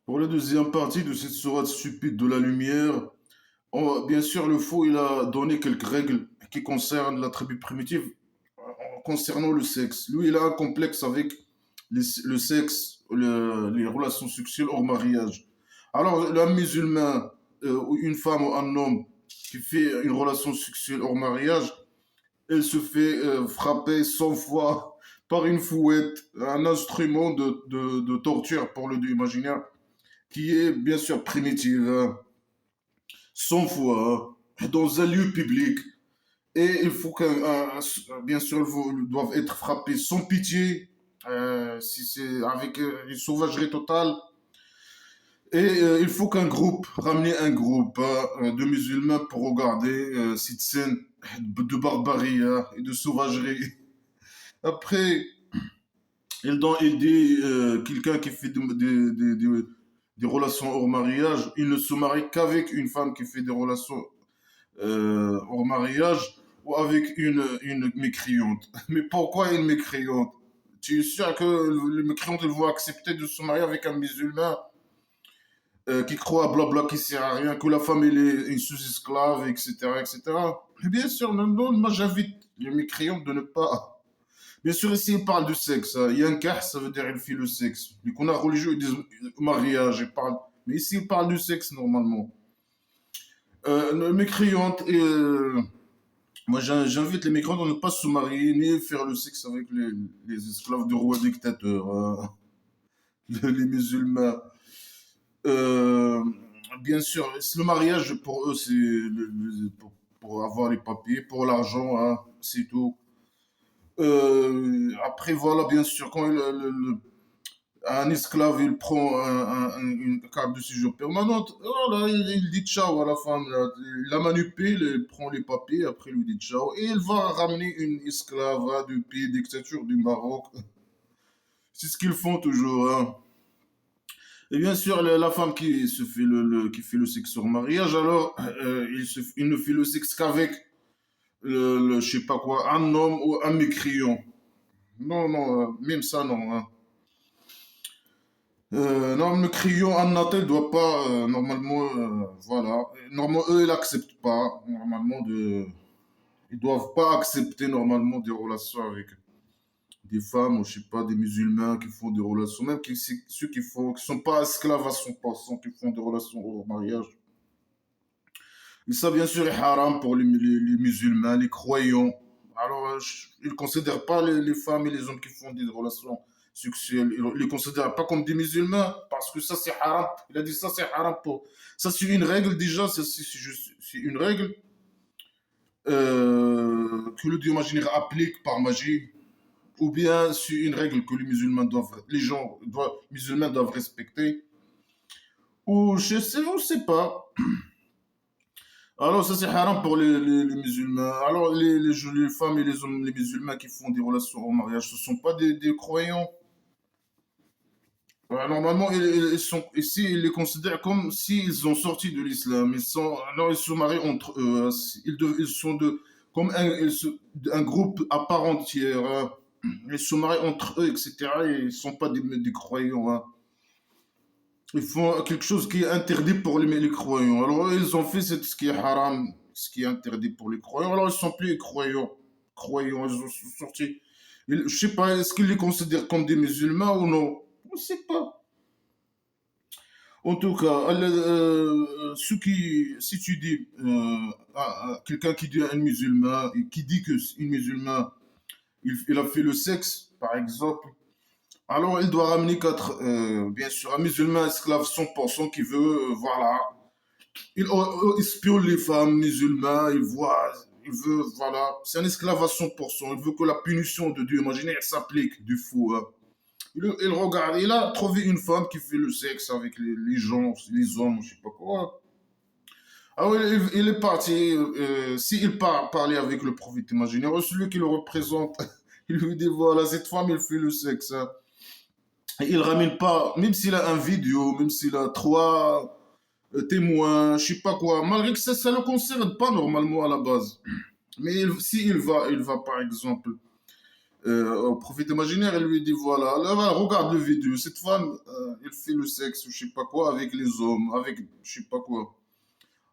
Pour la deuxième partie de cette sourate stupide de la lumière, bien sûr, le faux, il a donné quelques règles qui concernent la tribu primitive concernant le sexe. Lui, il a un complexe avec le sexe, les relations sexuelles hors mariage. Alors, un musulman, ou une femme ou un homme qui fait une relation sexuelle hors mariage, elle se fait frapper 100 fois par une fouette, un instrument de torture pour le dieu imaginaire, qui est bien sûr primitive, hein, 100 fois, hein, dans un lieu public. Et il faut bien sûr, ils doivent être frappés sans pitié, si c'est avec une sauvagerie totale. Et il faut ramener un groupe de musulmans pour regarder cette scène de barbarie hein, et de sauvagerie. Après, il dit quelqu'un qui fait des relations hors mariage, il ne se marie qu'avec une femme qui fait des relations hors mariage ou avec une mécréante. Mais pourquoi une mécréante? Tu es sûr que les mécréantes vont accepter de se marier avec un musulman qui croit à blabla qui sert à rien, que la femme elle est une sous-esclave, etc., etc. Mais bien sûr, non, non, moi j'invite les mécréantes de ne pas. Bien sûr, ici il parle du sexe. Hein. Yankah, ça veut dire il fait le sexe. Les qu'on a religieux, ils disent mariage, ils parlent. Mais ici il parle du sexe normalement. Mécréante et moi, j'invite les migrants à ne pas se marier ni faire le sexe avec les esclaves du roi dictateur, les musulmans. Euh, bien sûr, le mariage pour eux, c'est pour avoir les papiers, pour l'argent, hein, c'est tout. Après, voilà, bien sûr, quand un esclave, il prend une carte de séjour permanente. Voilà, il dit ciao à la femme. Là. Il la manipule, il prend les papiers, après il lui dit ciao. Et il va ramener une esclave hein, du pays dictature du Maroc. C'est ce qu'ils font toujours. Hein. Et bien sûr, la femme qui se fait qui fait le sexe sur mariage, alors il ne fait le sexe qu'avec je sais pas quoi, un homme ou un mécréant. Non, non, même ça, non. Hein. Non, le crayon en natal doit pas, normalement, voilà. Normalement, eux, ils n'acceptent pas, normalement, ils doivent pas accepter, normalement, des relations avec des femmes, ou je sais pas, des musulmans qui font des relations, même ceux qui sont pas esclaves à 100%, qui font des relations au mariage. Et ça, bien sûr, est haram pour les musulmans, les croyants. Alors, ils ne considèrent pas les femmes et les hommes qui font des relations sexuelles. Ils ne les considèrent pas comme des musulmans parce que ça, c'est haram. Il a dit ça, c'est haram pour. Ça, c'est une règle déjà, c'est une règle que le dieu imaginaire applique par magie. Ou bien c'est une règle que les musulmans doivent respecter. Ou je sais pas. Alors, ça, c'est haram pour les musulmans. Alors, les femmes et les hommes, les musulmans qui font des relations au mariage, ce ne sont pas des croyants. Normalement, ils sont, ici, ils les considèrent comme s'ils ont sorti de l'islam. Alors, ils se marient entre eux. Hein. Ils sont comme un groupe à part entière. Hein. Ils se marient entre eux, etc. Et ils ne sont pas des croyants. Hein. Ils font quelque chose qui est interdit pour les croyants. Alors, ils ont fait ce qui est haram, ce qui est interdit pour les croyants. Alors, ils sont plus croyants. Croyants, ils ont sorti. Je sais pas, est-ce qu'ils les considèrent comme des musulmans ou non? On ne sait pas. En tout cas, si tu dis à quelqu'un qui dit à un musulman, et qui dit que un musulman, il a fait le sexe, par exemple, alors, il doit ramener bien sûr, un musulman esclave 100% qui veut, voilà, il espionne les femmes musulmanes, il veut, voilà, c'est un esclave à 100%, il veut que la punition de Dieu imaginaire s'applique du fou. Hein. Il regarde, il a trouvé une femme qui fait le sexe avec les gens, les hommes, je sais pas quoi. Alors, il est parti, s'il part parler avec le prophète imaginaire, celui qui le représente, il lui dit, voilà, cette femme, elle fait le sexe. Hein. Et il ramène pas, même s'il a un vidéo, même s'il a trois témoins, je sais pas quoi, malgré que ça le concerne pas normalement à la base. Mais si il va par exemple, au prophète imaginaire, elle lui dit, voilà, là, voilà, regarde le vidéo, cette femme, elle fait le sexe, je sais pas quoi, avec les hommes, avec je sais pas quoi.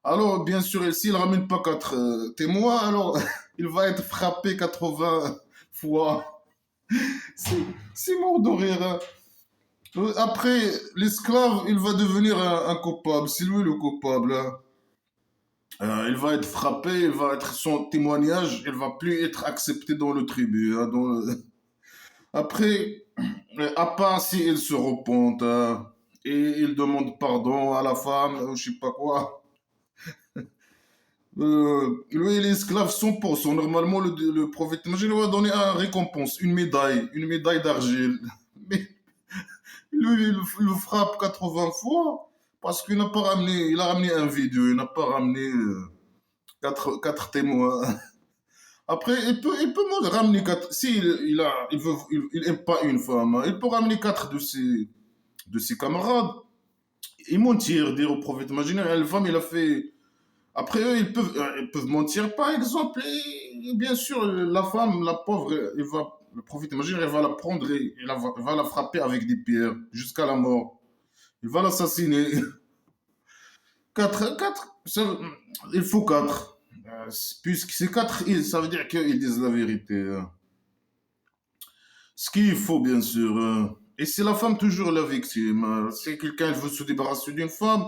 Alors, bien sûr, s'il ramène pas quatre témoins, alors il va être frappé 80 fois. C'est c'est mort de rire, hein. Après, l'esclave, il va devenir un coupable. C'est lui le coupable, hein. Il va être frappé, il va être son témoignage, il va plus être accepté dans le tribut, hein, Après, à part si il se repent, hein, et il demande pardon à la femme, je sais pas quoi. Lui, il est esclave 100%. Normalement, le prophète Mohammed va donner une récompense, une médaille d'argile. Mais lui, il le frappe 80 fois parce qu'il n'a pas ramené, il a ramené un vidéo, il n'a pas ramené quatre témoins. Après, il peut même ramener quatre. Si il aime pas une femme, hein, il peut ramener quatre de ses camarades et mentir, dire au prophète imaginaire, la femme, il a fait. Après, eux, ils peuvent mentir, par exemple, et bien sûr, la femme, la pauvre, le prophète imaginaire, il va la prendre et il va la frapper avec des pierres jusqu'à la mort. Il va l'assassiner. Quatre, il faut quatre. Puisque c'est quatre, ça veut dire qu'ils disent la vérité, hein. Ce qu'il faut, bien sûr, hein. Et c'est la femme toujours la victime, hein. Si quelqu'un veut se débarrasser d'une femme,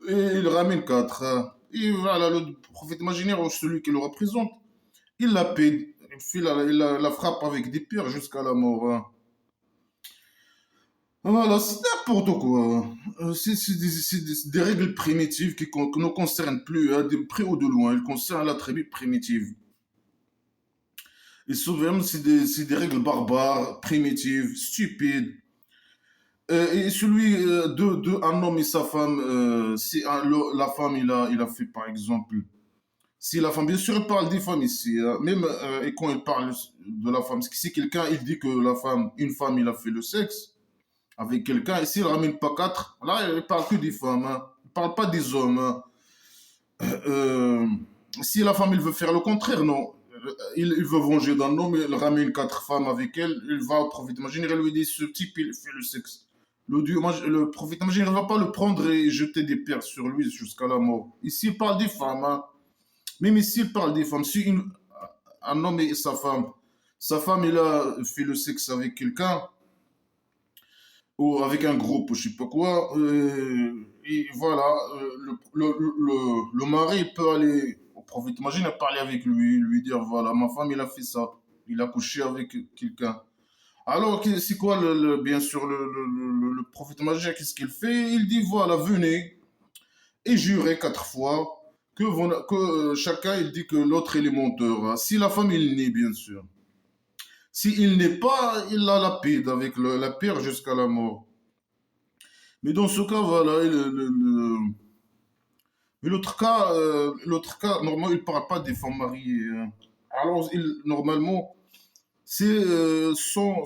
et il ramène quatre, hein. Et voilà, le prophète imaginaire, ou celui qui le représente, il la pède. Il la frappe avec des pierres jusqu'à la mort, hein. Voilà, c'est n'importe quoi. C'est des règles primitives qui ne concernent plus, hein, de près ou de loin. Elles concernent la tribu primitive. Et souvent, c'est des règles barbares, primitives, stupides. Et celui un homme et sa femme, si la femme, il a fait par exemple. Si la femme, bien sûr, elle parle des femmes ici, hein, même et quand elle parle de la femme, si quelqu'un il dit que une femme, il a fait le sexe avec quelqu'un, et s'il ramène pas quatre, là, il parle que des femmes, hein. Il parle pas des hommes, hein. Euh, si la femme, il veut faire le contraire, non. Il veut venger d'un homme, il ramène quatre femmes avec elle, il va au prophète imaginaire, il lui dit, ce type, il fait le sexe. Le prophète imaginaire ne va pas le prendre et jeter des pierres sur lui jusqu'à la mort. Ici, il parle des femmes, hein. Même ici, il parle des femmes. Si un homme et sa femme, il a fait le sexe avec quelqu'un, ou avec un groupe, ou je sais pas quoi, et voilà, le mari peut aller au prophète, imagine, parler avec lui dire, voilà, ma femme, il a fait ça, il a couché avec quelqu'un. Alors, c'est quoi, bien sûr, le prophète imagine, qu'est-ce qu'il fait? Il dit, voilà, venez et jurez 4 fois que chacun, il dit que l'autre, il est menteur, hein. Si la femme, il nie, bien sûr. S'il n'est pas, il la lapide avec la pierre jusqu'à la mort. Mais dans ce cas, voilà, mais l'autre cas, normalement, il ne parle pas des femmes mariées, hein. Alors, normalement, c'est sans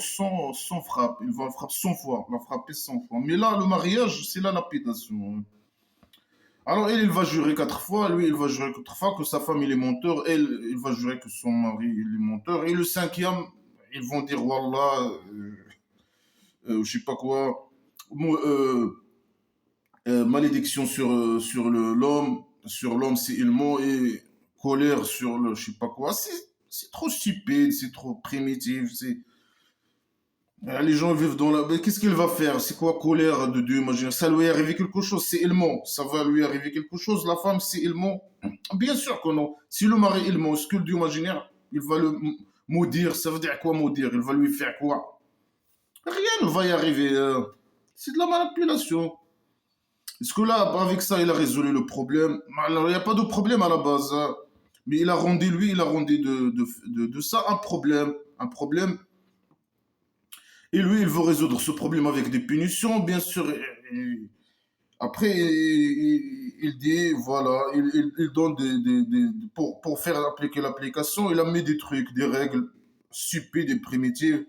frappe. Il va frapper 100 fois. Il va frapper 100 fois. Mais là, le mariage, c'est la lapidation, hein. Alors, elle, il va jurer 4 fois. Lui, il va jurer 4 fois que sa femme, il est menteur. Elle, il va jurer que son mari, il est menteur. Et le cinquième, ils vont dire, Wallah, je sais pas quoi. Bon, malédiction sur l'homme s'il ment et colère sur le je sais pas quoi. C'est trop stupide, c'est trop primitif. Les gens vivent dans la. Mais qu'est-ce qu'il va faire? C'est quoi colère de Dieu? Imagine, ça lui est arrivé quelque chose, c'est il ment. Ça va lui arriver quelque chose. La femme, c'est il ment. Bien sûr que non. Si le mari il ment, est-ce que le Dieu imaginaire, il va le maudire? Ça veut dire quoi maudire? Il va lui faire quoi? Rien ne va y arriver, hein. C'est de la manipulation. Est-ce que là, avec ça, il a résolu le problème? Alors, il n'y a pas de problème à la base, hein. Mais il a rendu de ça un problème. Un problème. Et lui, il veut résoudre ce problème avec des punitions, bien sûr. Après, il dit, voilà, il donne pour faire appliquer l'application, il a mis des trucs, des règles stupides et primitives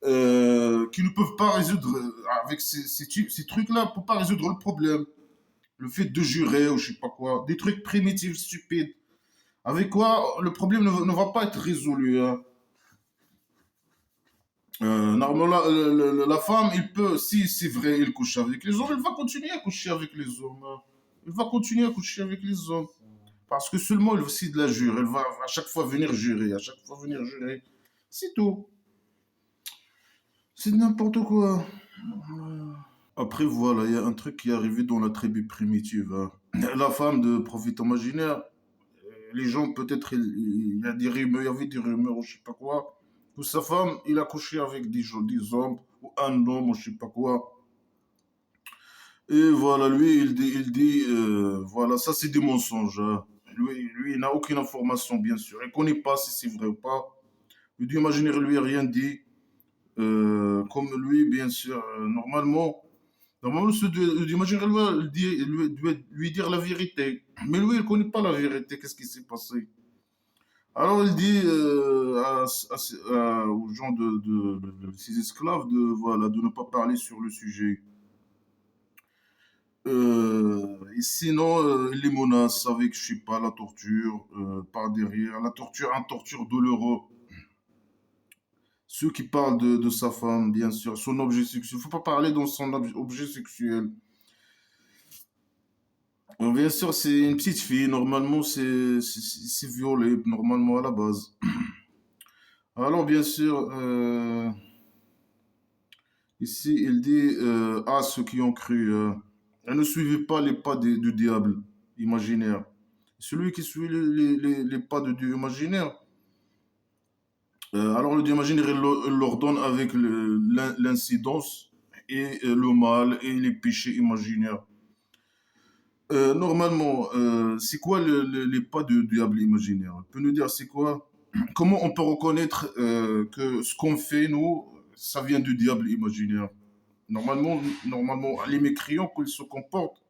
qui ne peuvent pas résoudre, avec ces trucs-là, ne peuvent pas résoudre le problème. Le fait de jurer ou je sais pas quoi, des trucs primitifs, stupides, avec quoi le problème ne va pas être résolu, hein. Normalement, la femme, il peut, si c'est vrai, il couche avec les hommes, elle va continuer à coucher avec les hommes, hein. Elle va continuer à coucher avec les hommes. Parce que seulement, si de la jure, elle va à chaque fois venir jurer, à chaque fois venir jurer. C'est tout. C'est n'importe quoi. Après, voilà, il y a un truc qui est arrivé dans la tribu primitive, hein. La femme de prophète imaginaire, les gens, peut-être, il y a des rumeurs, il y avait des rumeurs, ou je sais pas quoi, que sa femme, il a couché avec des hommes, ou un homme, ou je sais pas quoi. Et voilà, lui, voilà, ça c'est des mensonges, hein. Lui, il n'a aucune information, bien sûr. Il ne connaît pas si c'est vrai ou pas. Le Dieu imaginaire lui a rien dit. Comme lui, bien sûr, normalement, le Dieu imaginaire lui dire la vérité. Mais lui, il ne connaît pas la vérité. Qu'est-ce qui s'est passé? Alors il dit aux gens de ses esclaves voilà, de ne pas parler sur le sujet. Et sinon, il les menace avec, je sais pas, la torture par derrière. La torture, un torture douloureux. Ceux qui parlent de sa femme, bien sûr, son objet sexuel. Il ne faut pas parler dans son objet sexuel. Bien sûr, c'est une petite fille. Normalement, c'est violé, normalement, à la base. Alors, bien sûr, ici, il dit à ceux qui ont cru, ne suivez pas les pas du diable imaginaire. Celui qui suit les pas de Dieu imaginaire, alors le Dieu imaginaire, il l'ordonne avec l'incidence et le mal et les péchés imaginaires. Normalement, c'est quoi les pas du diable imaginaire? Tu peux nous dire c'est quoi? Comment on peut reconnaître que ce qu'on fait, nous, ça vient du diable imaginaire? Normalement, les mécréants, quand ils se comportent,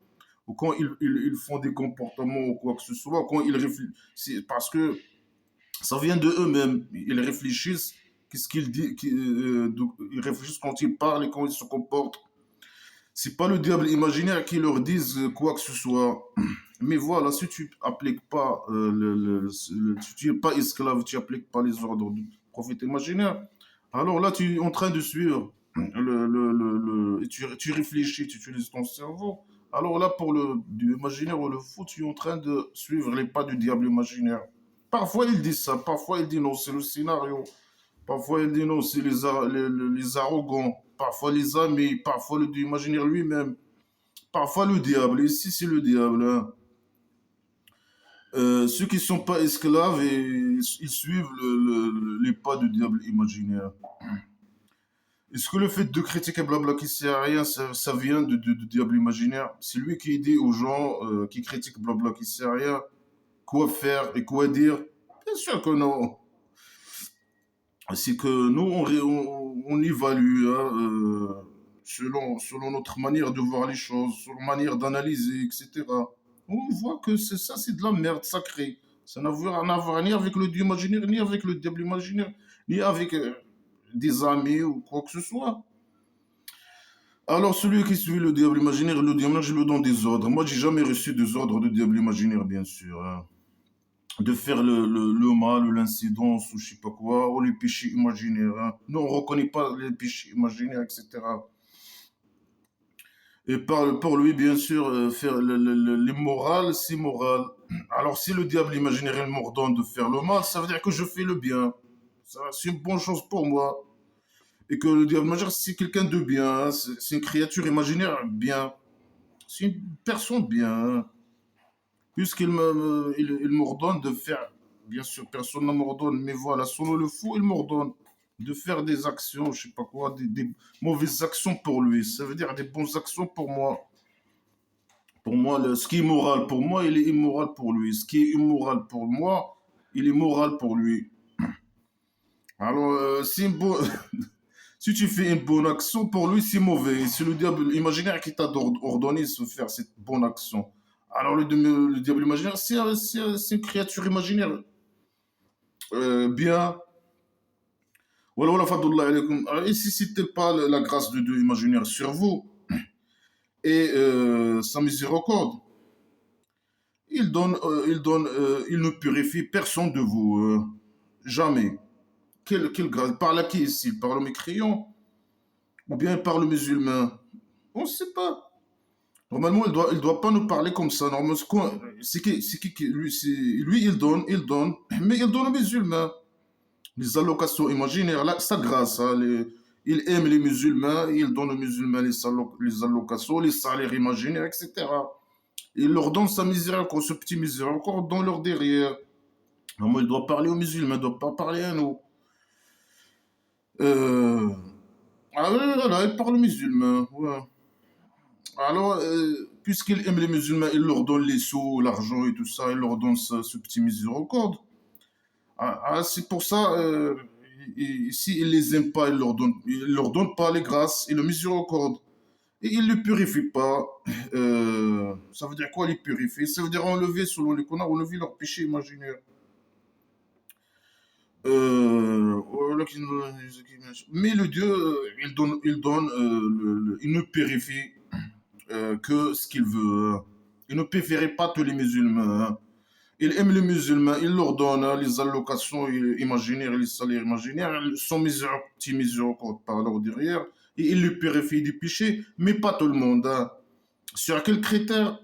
ou quand ils font des comportements ou quoi que ce soit, quand ils réfléchissent, c'est parce que ça vient de eux-mêmes. Ils réfléchissent, qu'est-ce qu'ils disent, ils réfléchissent quand ils parlent et quand ils se comportent. C'est pas le diable imaginaire qui leur dise quoi que ce soit. Mais voilà, si tu appliques pas, si tu n'es pas esclave, tu appliques pas les ordres du prophète imaginaire, alors là, tu es en train de suivre et tu réfléchis, tu utilises ton cerveau. Alors là, pour le du imaginaire ou le fou, tu es en train de suivre les pas du diable imaginaire. Parfois, il dit ça, parfois, il dit non, c'est le scénario. Parfois, il dit non, c'est les arrogants. Parfois, les amis. Parfois, le dieu imaginaire lui-même. Parfois, le diable. Ici, c'est le diable, hein. Ceux qui ne sont pas esclaves, ils suivent les pas du diable imaginaire. Est-ce que le fait de critiquer blabla qui sert à rien, ça vient du diable imaginaire? C'est lui qui dit aux gens qui critiquent blabla qui sert à rien quoi faire et quoi dire? Bien sûr que non. C'est que nous, on évalue, hein, selon notre manière de voir les choses, selon la manière d'analyser, etc. On voit que c'est ça, c'est de la merde sacrée. Ça n'a rien à voir ni avec le dieu imaginaire, ni avec le diable imaginaire, ni avec des amis ou quoi que ce soit. Alors, celui qui suit le diable imaginaire, je lui donne des ordres. Moi, j'ai jamais reçu des ordres de diable imaginaire, bien sûr, hein. De faire le mal, ou l'incidence, ou je sais pas quoi, ou les péchés imaginaires, hein. Nous, on ne reconnaît pas les péchés imaginaires, etc. Et pour lui, bien sûr, faire les morales, c'est moral. Alors, si le diable imaginaire m'ordonne de faire le mal, ça veut dire que je fais le bien. C'est une bonne chose pour moi. Et que le diable imaginaire, c'est quelqu'un de bien, hein. C'est une créature imaginaire bien. C'est une personne bien, hein. Il m'ordonne de faire, bien sûr, personne ne m'ordonne, mais voilà, selon le fou, il m'ordonne de faire des actions, je sais pas quoi, des mauvaises actions pour lui. Ça veut dire des bonnes actions pour moi. Pour moi, ce qui est moral pour moi, il est immoral pour lui. Ce qui est immoral pour moi, il est moral pour lui. Alors, si tu fais une bonne action, pour lui, c'est mauvais. C'est le diable imaginaire qui t'a ordonné de faire cette bonne action. Alors, le diable imaginaire, c'est une créature imaginaire. Bien. Voilà, voilà, fadullah alaykoum. Alors, ici, c'était pas la grâce de Dieu imaginaire sur vous et sa miséricorde, il ne purifie personne de vous. Jamais. quelle grâce? Il parle à qui ici? Il parle aux mécréants? Ou bien il parle aux musulmans? On ne sait pas. Normalement, il doit pas nous parler comme ça. Normalement, lui, lui, il donne, mais il donne aux musulmans. Les allocations imaginaires, là, sa grâce, hein, il aime les musulmans, il donne aux musulmans les allocations, les salaires imaginaires, etc. Il leur donne sa miséricorde, ce petit miséricorde dans leur derrière. Normalement, il doit parler aux musulmans, il ne doit pas parler à nous. Euh, Ah oui, voilà, il parle aux musulmans. Ouais. Alors, puisqu'il aime les musulmans, il leur donne les sous, l'argent et tout ça, il leur donne ce petit miséricorde. C'est pour ça, s'il ne les aime pas, il leur donne pas les grâces et le miséricorde. Et il ne le purifie pas. Ça veut dire quoi, les purifier? Ça veut dire enlever, selon les connards, enlever leurs péchés imaginaires. Mais le Dieu, il ne purifie que ce qu'il veut. Il ne préférait pas tous les musulmans. Hein. Il aime les musulmans, il leur donne hein, les allocations imaginaires, les salaires imaginaires, son petit miséricorde par leur derrière, et il le purifie du péché, mais pas tout le monde. Hein. Sur quel critère?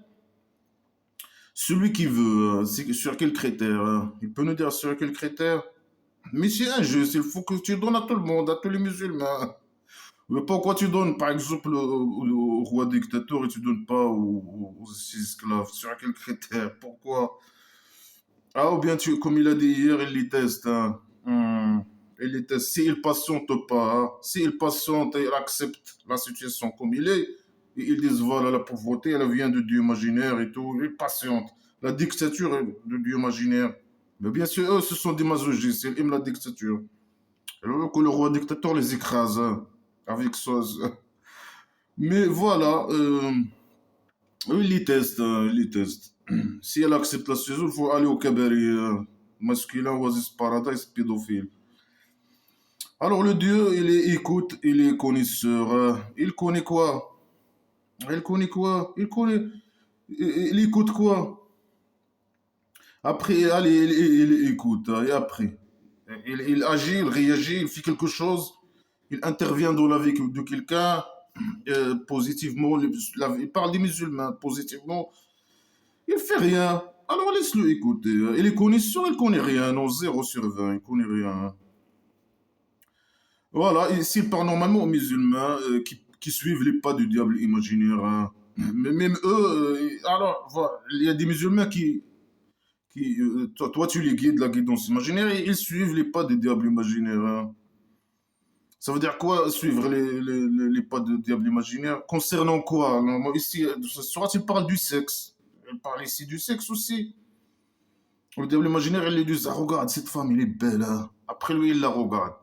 Celui qui veut, sur quel critère? Hein. Il peut nous dire sur quel critère? Mais c'est injuste, il faut que tu donnes à tout le monde, à tous les musulmans. Mais pourquoi tu donnes, par exemple, au roi dictateur et tu donnes pas aux esclaves? Sur quel critère? Pourquoi? Ah, ou bien, comme il a dit hier, il les teste. Hein. Il les teste. S'il patiente pas, hein. S'il patiente et il accepte la situation comme il est, et ils disent voilà, la pauvreté, elle vient de Dieu imaginaire et tout, il patiente. La dictature est de Dieu imaginaire. Mais bien sûr, eux, ce sont des masochistes, ils aiment la dictature. Alors que le roi dictateur les écrase hein, avec ça. Mais voilà, il les teste, hein, il les teste. Si elle accepte la saison, il faut aller au cabaret masculin, Oasis Paradise, pédophile. Alors le Dieu, il est écoute, il est connaisseur. Il connaît quoi? Il connaît quoi? Il écoute quoi? Après, allez, il écoute. Et après, il agit, il réagit, il fait quelque chose. Il intervient dans la vie de quelqu'un positivement. Il parle des musulmans positivement. Il fait rien. Alors laisse-le écouter. Il est connaisseur, il connaît rien. Non, 0/20, il connaît rien. Voilà, et s'il parle normalement aux musulmans qui suivent les pas du diable imaginaire, hein. Mais même eux, alors, voilà, il y a des musulmans toi, tu les guides, la guidance imaginaire, et ils suivent les pas du diable imaginaire. Hein. Ça veut dire quoi, suivre les pas du diable imaginaire? Concernant quoi? Normalement, ici, ce soir, il parle du sexe. Il parle ici du sexe aussi. Le diable imaginaire, il lui dit, ah, regarde, cette femme, elle est belle. Hein. Après lui, il la regarde.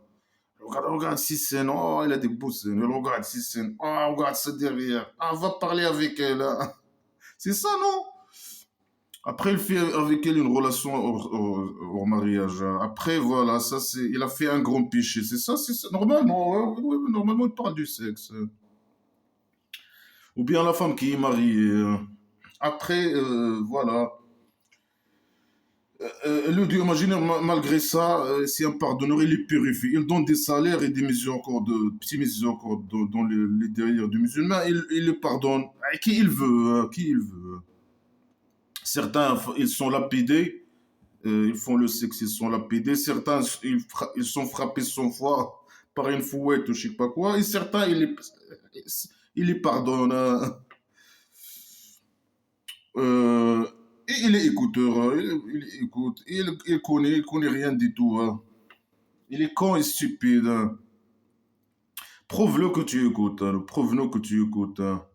Regarde, regarde si c'est oh, il a des beaux seins. Regarde si c'est oh, regarde ça derrière. Ah, va parler avec elle. Hein. C'est ça, non? Après, il fait avec elle une relation au mariage. Hein. Après, voilà, ça c'est, il a fait un grand péché. C'est ça, c'est ça. Normalement, normalement, il parle du sexe. Ou bien la femme qui est mariée. Hein. Après, voilà. Le Dieu imaginaire, malgré ça, c'est un pardonneur, il les purifie. Il donne des salaires et des mesures encore de petits mesures encore dans les derrière du musulman. Il le pardonne à qui il veut, hein, qui il veut. Certains, ils sont lapidés, ils font le sexe, ils sont lapidés. Certains, ils sont frappés 100 fois par une fouette ou je sais pas quoi. Et certains, il les pardonne. Hein. Euh, et il est écouteur, hein, il écoute, il connaît rien du tout. Hein. Il est con et stupide. Hein. Prouve-le que tu écoutes. Hein. Prouve-le que tu écoutes. Hein.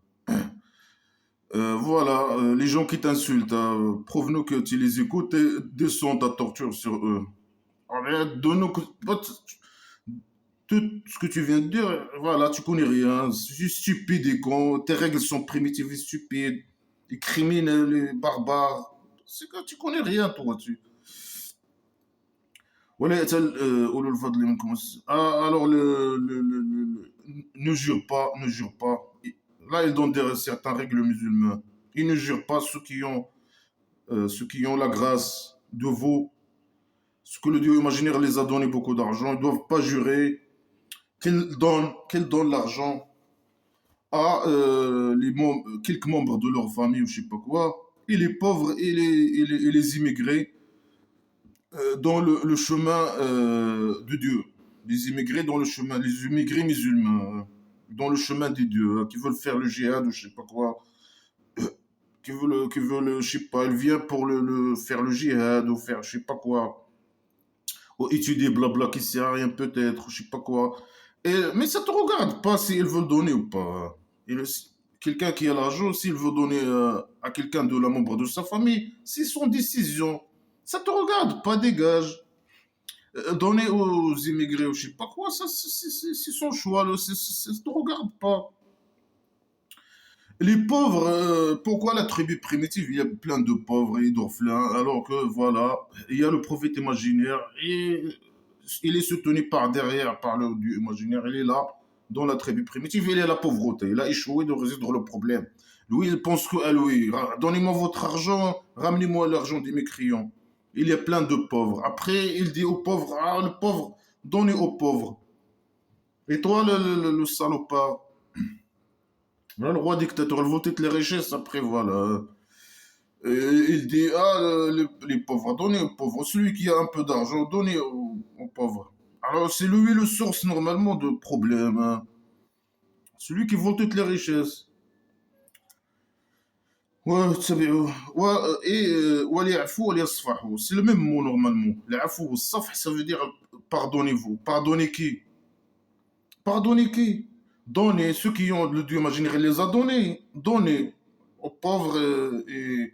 Voilà, les gens qui t'insultent, hein, prouve-nous que tu les écoutes et descends ta torture sur eux. Arrête, donne-nous tout ce que tu viens de dire. Voilà, tu connais rien. C'est stupide et con. Tes règles sont primitives et stupides. Les criminels, les barbares. C'est que tu connais rien, toi. Voilà, أولو الفضل منكم alors ne jure pas, ne jure pas. Là, ils donnent certaines règles musulmanes. Ils ne jurent pas ceux qui ont la grâce de vous, Parce que le Dieu imaginaire les a donné beaucoup d'argent, ils ne doivent pas jurer qu'ils donnent l'argent à quelques membres de leur famille ou je sais pas quoi, et les pauvres et les immigrés dans le chemin de Dieu. Les immigrés dans le chemin, les immigrés musulmans dans le chemin des dieux, qui veulent faire le djihad ou je sais pas quoi, je sais pas, ils viennent pour faire le djihad ou faire je sais pas quoi, ou étudier blabla qui sert à rien peut-être, je sais pas quoi. Mais ça te regarde pas s'ils veulent donner ou pas. Et quelqu'un qui a l'argent, s'il veut donner à quelqu'un de la membre de sa famille, c'est son décision. Ça te regarde pas, dégage. Donner aux immigrés ou je sais pas quoi, ça c'est son choix, là, ça te regarde pas. Les pauvres, pourquoi la tribu primitive, il y a plein de pauvres et d'orphelins, alors que voilà, il y a le prophète imaginaire et il est soutenu par derrière, par le Dieu imaginaire, il est là, dans la tribu primitive, il est la pauvreté, il a échoué de résoudre le problème. Lui, il pense que, ah lui, donnez-moi votre argent, ramenez-moi l'argent de mes clients. Il y a plein de pauvres. Après, il dit aux pauvres, ah, le pauvre, donnez aux pauvres. Et toi, le salopard, voilà, le roi dictateur, il veut toutes les richesses, après, voilà. Et il dit, ah, les pauvres, donnez aux pauvres. Celui qui a un peu d'argent, donnez aux pauvres. Alors, c'est lui le source, normalement, de problèmes, hein. Celui qui veut toutes les richesses. Ouais, tu savais, ouais, wali'afu wali'asfahu. C'est le même mot, normalement. L'afu, safh, ça veut dire pardonnez-vous. Pardonnez qui? Pardonnez qui? Donnez. Ceux qui ont le Dieu imaginaire, il les a donnés. Donnez aux pauvres et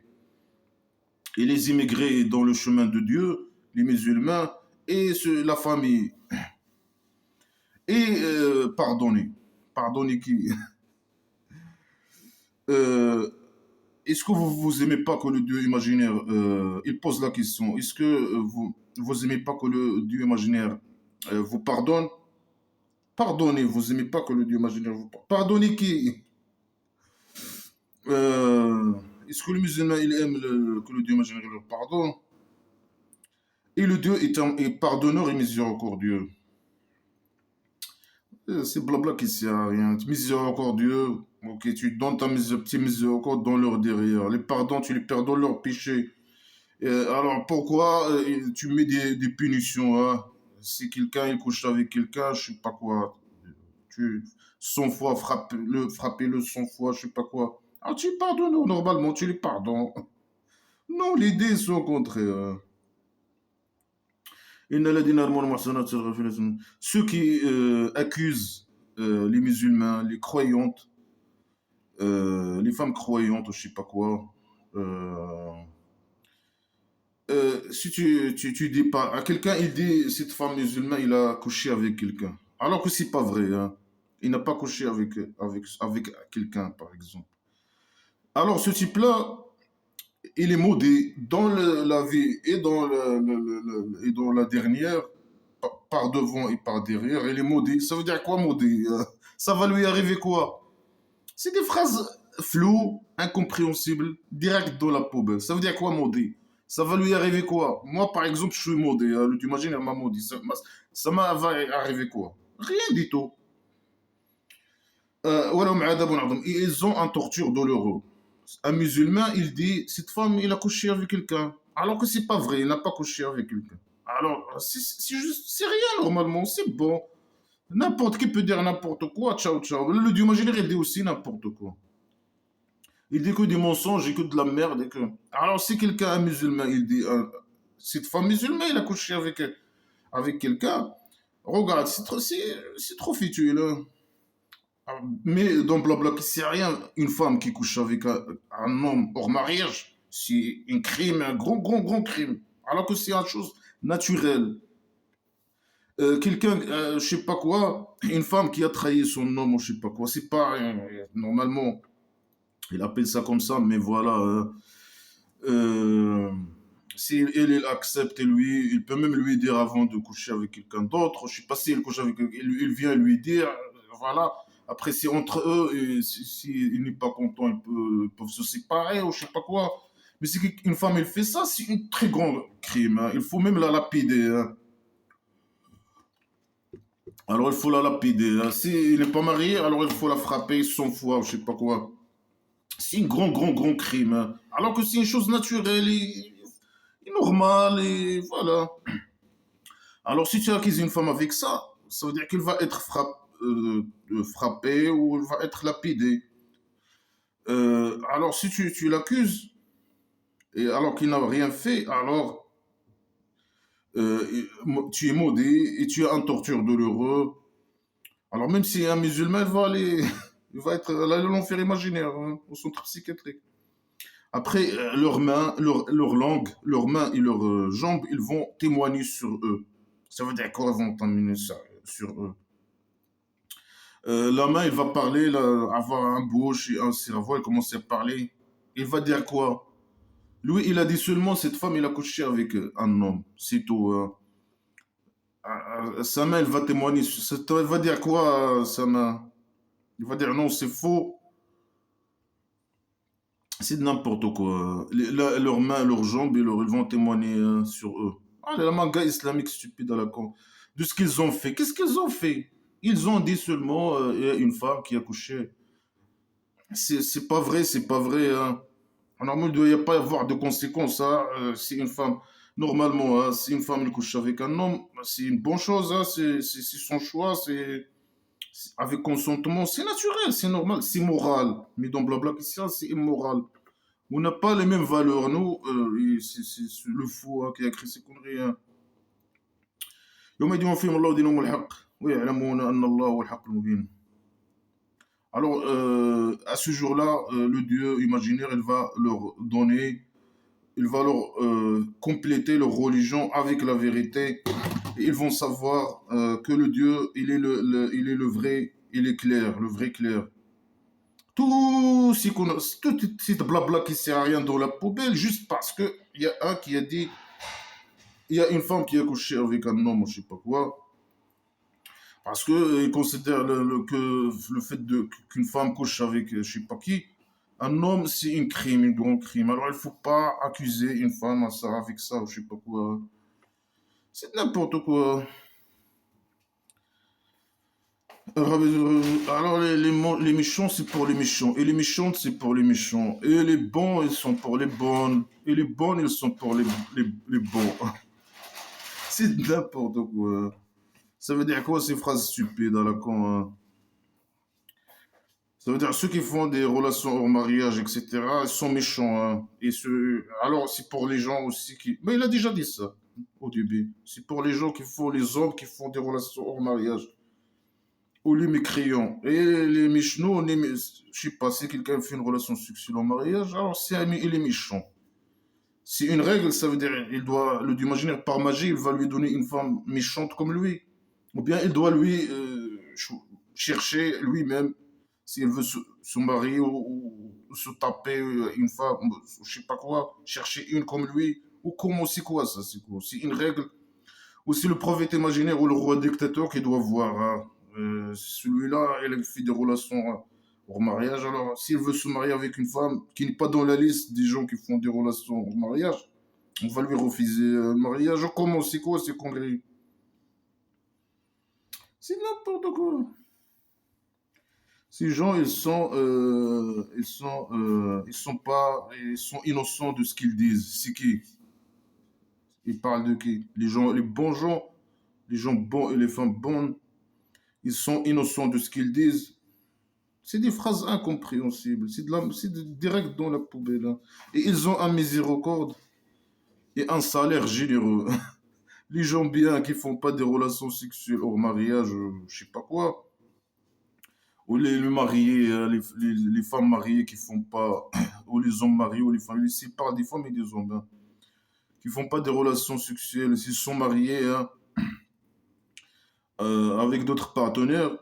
les immigrés dans le chemin de Dieu, les musulmans et la famille. Et pardonnez. Pardonnez qui? Euh, Est-ce que vous aimez pas que le Dieu imaginaire, il pose la question, est-ce que vous aimez pas que le Dieu imaginaire vous pardonne? Pardonnez, vous aimez pas que le Dieu imaginaire vous pardonne. Pardonnez qui? Euh, Est-ce que le musulman, il aime que le Dieu imaginaire le pardonne? Et le Dieu est pardonneur et miséricordieux. C'est blabla qui sert à rien. Miséricordieux, ok, tu donnes ta petite miséricorde dans leur derrière. Les pardons, tu les pardonnes leurs péchés. Alors pourquoi tu mets des punitions, hein? Si quelqu'un il couche avec quelqu'un, je sais pas quoi, tu 100 fois frappez-le 100 fois, je sais pas quoi. Ah, tu pardonnes normalement, tu les pardonnes. Non, l'idée c'est au contraire, hein. Ceux qui accusent les musulmans, les croyantes, les femmes croyantes, je sais pas quoi. euh, Si tu dis pas à quelqu'un, il dit cette femme musulmane, il a couché avec quelqu'un. Alors que c'est pas vrai, hein. Il n'a pas couché avec quelqu'un, par exemple. Alors ce type-là, il est maudit dans la vie et et dans la dernière, par devant et par derrière. Il est maudit. Ça veut dire quoi, maudit? Ça va lui arriver quoi? C'est des phrases floues, incompréhensibles, direct dans la poubelle. Ça veut dire quoi, maudit? Ça va lui arriver quoi? Moi, par exemple, je suis maudit, hein. Tu imagines, elle m'a maudit. Va arriver quoi? Rien du tout. Et ils ont un torture douloureux. Un musulman, il dit, cette femme, il a couché avec quelqu'un. Alors que c'est pas vrai, il n'a pas couché avec quelqu'un. Alors, c'est rien normalement, c'est bon. N'importe qui peut dire n'importe quoi, ciao ciao. Le Dieu imaginaire, il dit aussi n'importe quoi. Il dit que des mensonges et que de la merde. Alors, si quelqu'un, un musulman, il dit, cette femme musulmane, il a couché avec quelqu'un, regarde, c'est trop futile, hein. Mais dans Blabla, c'est rien, une femme qui couche avec un homme hors mariage, c'est un crime, un grand, grand, grand crime. Alors que c'est une chose naturelle. Quelqu'un, je sais pas quoi, une femme qui a trahi son homme, ou je sais pas quoi, c'est pas, normalement, il appelle ça comme ça, mais voilà. Euh, Si elle accepte lui, il peut même lui dire avant de coucher avec quelqu'un d'autre. Je sais pas si elle couche avec quelqu'un, il vient lui dire, voilà. Après, c'est entre eux, et si il n'est pas content, ils peuvent se séparer ou je sais pas quoi. Mais si une femme, elle fait ça, c'est un très grand crime, hein. Il faut même la lapider, hein. Alors, il faut la lapider, hein. S'il n'est pas marié, alors il faut la frapper 100 fois, je sais pas quoi. C'est un grand, grand, grand crime, hein. Alors que c'est une chose naturelle et normale, et voilà. Alors, si tu accuses une femme avec ça, ça veut dire qu'elle va être frappée ou elle va être lapidée. Alors, si tu l'accuses, et alors qu'il n'a rien fait, alors tu es maudit et tu as un torture douloureux. Alors, même si un musulman, il va aller, il va être à l'enfer imaginaire, hein, au centre psychiatrique. Après, leurs mains, leur langue, leurs mains et leurs jambes, ils vont témoigner sur eux. Ça veut dire quoi, ils vont témoigner sur eux. La main, il va parler, là, avoir un bouche et un cerveau, il commence à parler. Il va dire quoi? Lui, il a dit seulement cette femme, il a couché avec un homme. C'est tout, hein. Sa main, elle va témoigner. Elle va dire quoi, sa main? Il va dire non, c'est faux. C'est de n'importe quoi. Leurs mains, leurs jambes, ils vont témoigner sur eux. Ah, la manga islamique stupide à la con. De ce qu'ils ont fait. Qu'est-ce qu'ils ont fait? Ils ont dit seulement il y a une femme qui a couché. C'est pas vrai, c'est pas vrai, hein. Normalement, il ne doit y pas y avoir de conséquences, hein. Si une femme, normalement, hein, si une femme elle couche avec un homme, c'est une bonne chose, hein. C'est son choix, c'est avec consentement, c'est naturel, c'est normal, c'est moral. Mais dans Blabla Christian, c'est immoral. On n'a pas les mêmes valeurs, nous, et c'est le fou hein, qui a créé ces conneries, hein. يوم يدين فيهم الله دينهم الحق ويعلمون أن الله هو الحق المبين. Alors, à ce jour-là, le Dieu imaginaire, il va leur donner, il va leur compléter leur religion avec la vérité. Et ils vont savoir que le Dieu, il est le vrai, il est clair, le vrai clair. Tout cette blabla qui sert à rien dans la poubelle, juste parce que il y a un qui a dit, il y a une femme qui a couché avec un homme, je sais pas quoi. Parce que il considère que le fait qu'une femme couche avec je sais pas qui, un homme, c'est un crime, un grand crime. Alors il faut pas accuser une femme à ça, avec ça, ou je sais pas quoi. C'est n'importe quoi. Alors les méchants, c'est pour les méchants. Et les méchantes, c'est pour les méchants. Et les bons, ils sont pour les bonnes. Et les bonnes, ils sont pour les bons. C'est n'importe quoi. Ça veut dire quoi ces phrases stupides à la con, hein? Ça veut dire ceux qui font des relations hors mariage, etc., ils sont méchants, hein. Alors, c'est pour les gens aussi qui. Mais il a déjà dit ça au début. C'est pour les gens qui font, les hommes qui font des relations hors mariage. Ou les mécréants. Et les méchants, je sais pas, si quelqu'un fait une relation sexuelle en mariage, alors il est méchant. C'est une règle, ça veut dire le Dieu imaginaire, par magie, il va lui donner une femme méchante comme lui. Ou bien il doit lui chercher lui-même s'il veut se marier ou se taper une femme, je sais pas quoi, chercher une comme lui. Ou comment, c'est quoi ça, c'est quoi? C'est une règle. Ou c'est le prophète imaginaire ou le roi dictateur qui doit voir, hein. Celui-là, il fait des relations hors mariage. Alors, s'il veut se marier avec une femme qui n'est pas dans la liste des gens qui font des relations hors mariage, on va lui refuser le mariage. Comment, c'est quoi ces conneries? C'est n'importe quoi. Ces gens, ils sont innocents de ce qu'ils disent. C'est qui? Ils parlent de qui? Les gens, les gens bons et les femmes bonnes, ils sont innocents de ce qu'ils disent. C'est des phrases incompréhensibles. Direct dans la poubelle, hein. Et ils ont un miséricorde et un salaire généreux. Les gens bien qui font pas des relations sexuelles hors mariage, je sais pas quoi. Ou les mariés, les femmes mariées qui font pas, ou les hommes mariés, ou les femmes, ils séparent des femmes et des hommes, hein, qui font pas des relations sexuelles, s'ils sont mariés, hein, avec d'autres partenaires,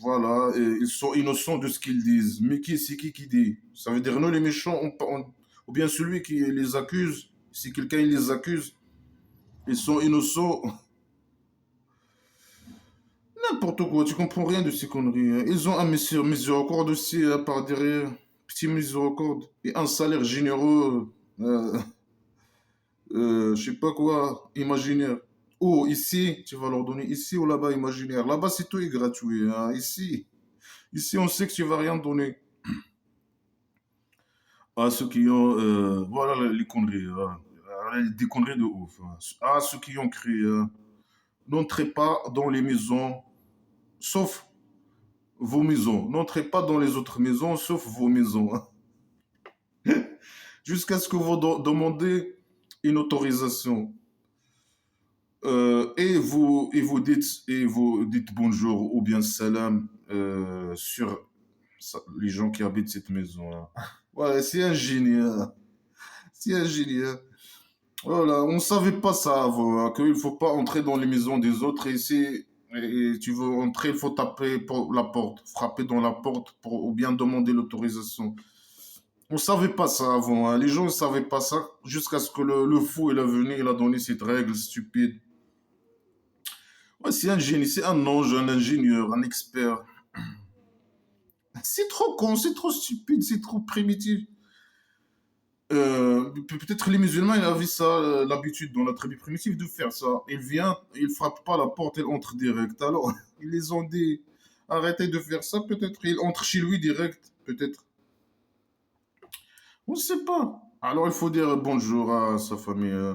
voilà, et ils sont innocents de ce qu'ils disent. Mais c'est qui dit? Ça veut dire nous les méchants, ou bien celui qui les accuse, si quelqu'un il les accuse, ils sont innocents. N'importe quoi, tu comprends rien de ces conneries, hein. Ils ont un miséricorde aussi par derrière. petit miséricorde et un salaire généreux, je sais pas quoi, imaginaire. Oh, ici, tu vas leur donner ici ou là-bas, imaginaire. Là-bas, c'est tout est gratuit, hein. Ici, on sait que tu vas rien donner à ceux qui ont, voilà les conneries, des conneries de ouf, hein. À ceux qui ont crié, n'entrez pas dans les maisons, sauf vos maisons. N'entrez pas dans les autres maisons, sauf vos maisons, hein. Jusqu'à ce que vous demandez une autorisation. Et vous dites bonjour ou bien salam sur les gens qui habitent cette maison, hein. Ouais, c'est un génie, hein. C'est un génie, hein. Voilà, on savait pas ça avant, hein, qu'il ne faut pas entrer dans les maisons des autres et tu veux entrer, il faut taper pour la porte, frapper dans la porte ou bien demander l'autorisation. On savait pas ça avant, hein. Les gens ne savaient pas ça jusqu'à ce que le fou il est venu, il a donné cette règle stupide. Ouais, c'est un génie, c'est un ange, un ingénieur, un expert. C'est trop con, c'est trop stupide, c'est trop primitif. Peut-être les musulmans, ils avaient ça, l'habitude dans la tribu primitive de faire ça. Il vient, il frappe pas la porte, il entre direct. Alors, ils les ont dit, arrêtez de faire ça, peut-être il entre chez lui direct, peut-être. On ne sait pas. Alors, il faut dire bonjour à sa famille.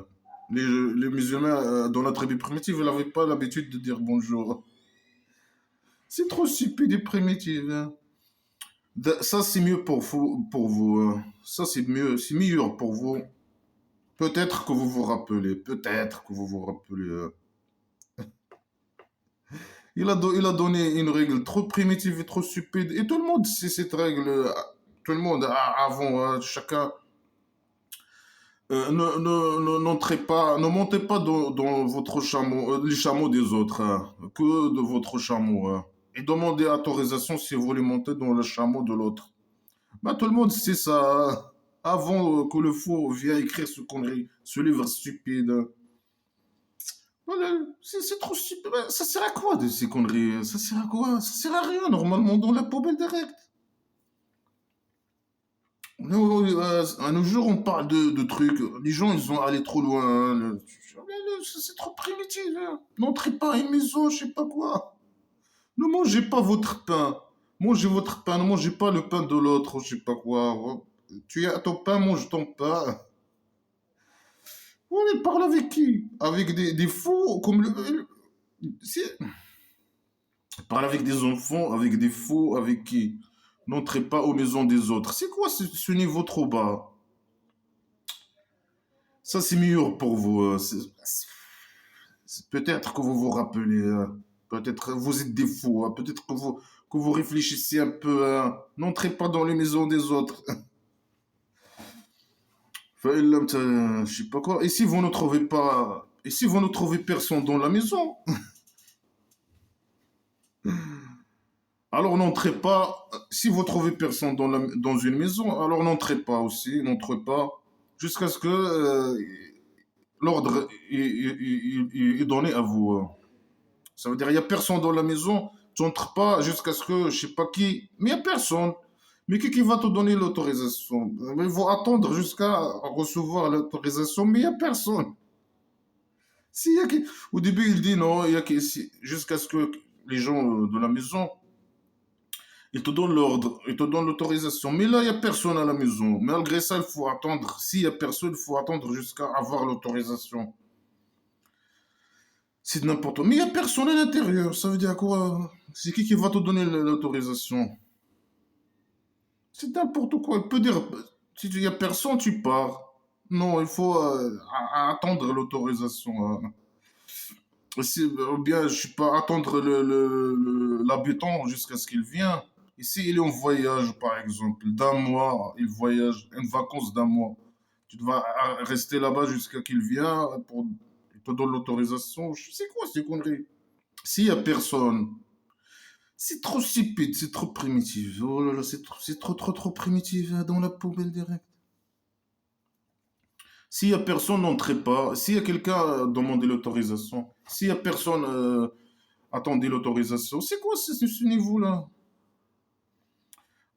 Les musulmans dans la tribu primitive, ils n'avaient pas l'habitude de dire bonjour. C'est trop stupide et primitif, hein. Ça, c'est mieux pour vous, hein. Ça, c'est meilleur pour vous. Peut-être que vous vous rappelez, peut-être que vous vous rappelez. Il a donné une règle trop primitive et trop stupide. Et tout le monde sait cette règle. Tout le monde, avant, chacun. N'entrez pas, ne montez pas dans votre chameau, les chameaux des autres, hein, que de votre chameau, hein. Et demandez autorisation si vous voulez monter dans le chameau de l'autre. Bah, tout le monde sait ça, hein. Avant que le fou vienne écrire ce livre stupide. Voilà, c'est trop stupide. Ben, ça sert à quoi de ces conneries? Ça sert à quoi? Ça sert à rien, normalement, dans la poubelle direct. Nous, à nos jours, on parle de trucs. Les gens, ils ont allé trop loin, hein. C'est trop primitif, hein. N'entrez pas à une maison, je sais pas quoi. Ne mangez pas votre pain. Mangez votre pain, ne mangez pas le pain de l'autre, je sais pas quoi. Tu as ton pain, mange ton pain. On parle avec qui? Avec des fous comme c'est- parle avec des enfants, avec des faux, avec qui? N'entrez pas aux maisons des autres. C'est quoi ce niveau trop bas? Ça, c'est meilleur pour vous. Peut-être que vous vous rappelez. Peut-être que vous êtes des fous, hein. Peut-être que vous réfléchissez un peu, hein. N'entrez pas dans les maisons des autres. Enfin, je sais pas quoi. Et si vous ne trouvez pas. Et si vous ne trouvez personne dans la maison, alors n'entrez pas. Si vous trouvez personne dans une maison, alors n'entrez pas aussi. N'entrez pas jusqu'à ce que l'ordre est donné à vous, hein. Ça veut dire il n'y a personne dans la maison. Tu n'entres pas jusqu'à ce que je sais pas qui. Mais il n'y a personne. Mais qui va te donner l'autorisation? Il faut attendre jusqu'à recevoir l'autorisation, mais il n'y a personne. S'il y a qui... Au début, il dit non, il y a jusqu'à ce que les gens de la maison il te donne l'ordre, il te donne l'autorisation. Mais là, il n'y a personne à la maison. Malgré ça, il faut attendre. S'il n'y a personne, il faut attendre jusqu'à avoir l'autorisation. C'est n'importe quoi. Mais il n'y a personne à l'intérieur. Ça veut dire quoi? C'est qui va te donner l'autorisation? C'est n'importe quoi. Il peut dire, si il n'y a personne, tu pars. Non, il faut attendre l'autorisation, hein. Ou bien, je sais pas, attendre l'habitant jusqu'à ce qu'il vienne. Ici, il est en voyage, par exemple, d'un mois, il voyage, une vacance d'un mois. Tu dois rester là-bas jusqu'à qu'il vienne pour il te donne l'autorisation. Je sais quoi ces conneries? S'il y a personne, c'est trop stupide, c'est trop primitif. Oh là là, c'est trop primitif, hein, dans la poubelle direct. S'il y a personne, n'entrez pas. S'il y a quelqu'un, demandez l'autorisation. S'il y a personne, attendez l'autorisation. C'est quoi ce niveau-là?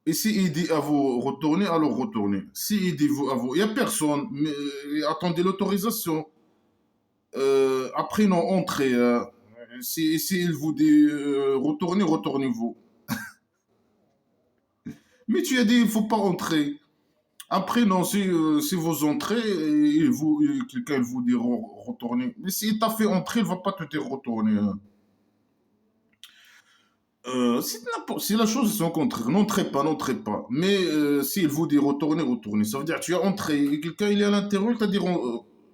Et s'il dit à vous retourner, alors retournez. S'il dit à vous, il n'y a personne, mais attendez l'autorisation. Après, non, entrez. Si il vous dit retournez, retournez-vous. Mais tu as dit, il ne faut pas entrer. Après, non, si vous entrez, quelqu'un il vous dit retourner. Mais s'il t'a fait entrer, il ne va pas te dire retourner, hein. Si la chose est son contraire, n'entrez pas, n'entrez pas. Mais s'il vous dit retourner, retournez. Ça veut dire tu es entré et quelqu'un il est à l'intérieur, il t'a dit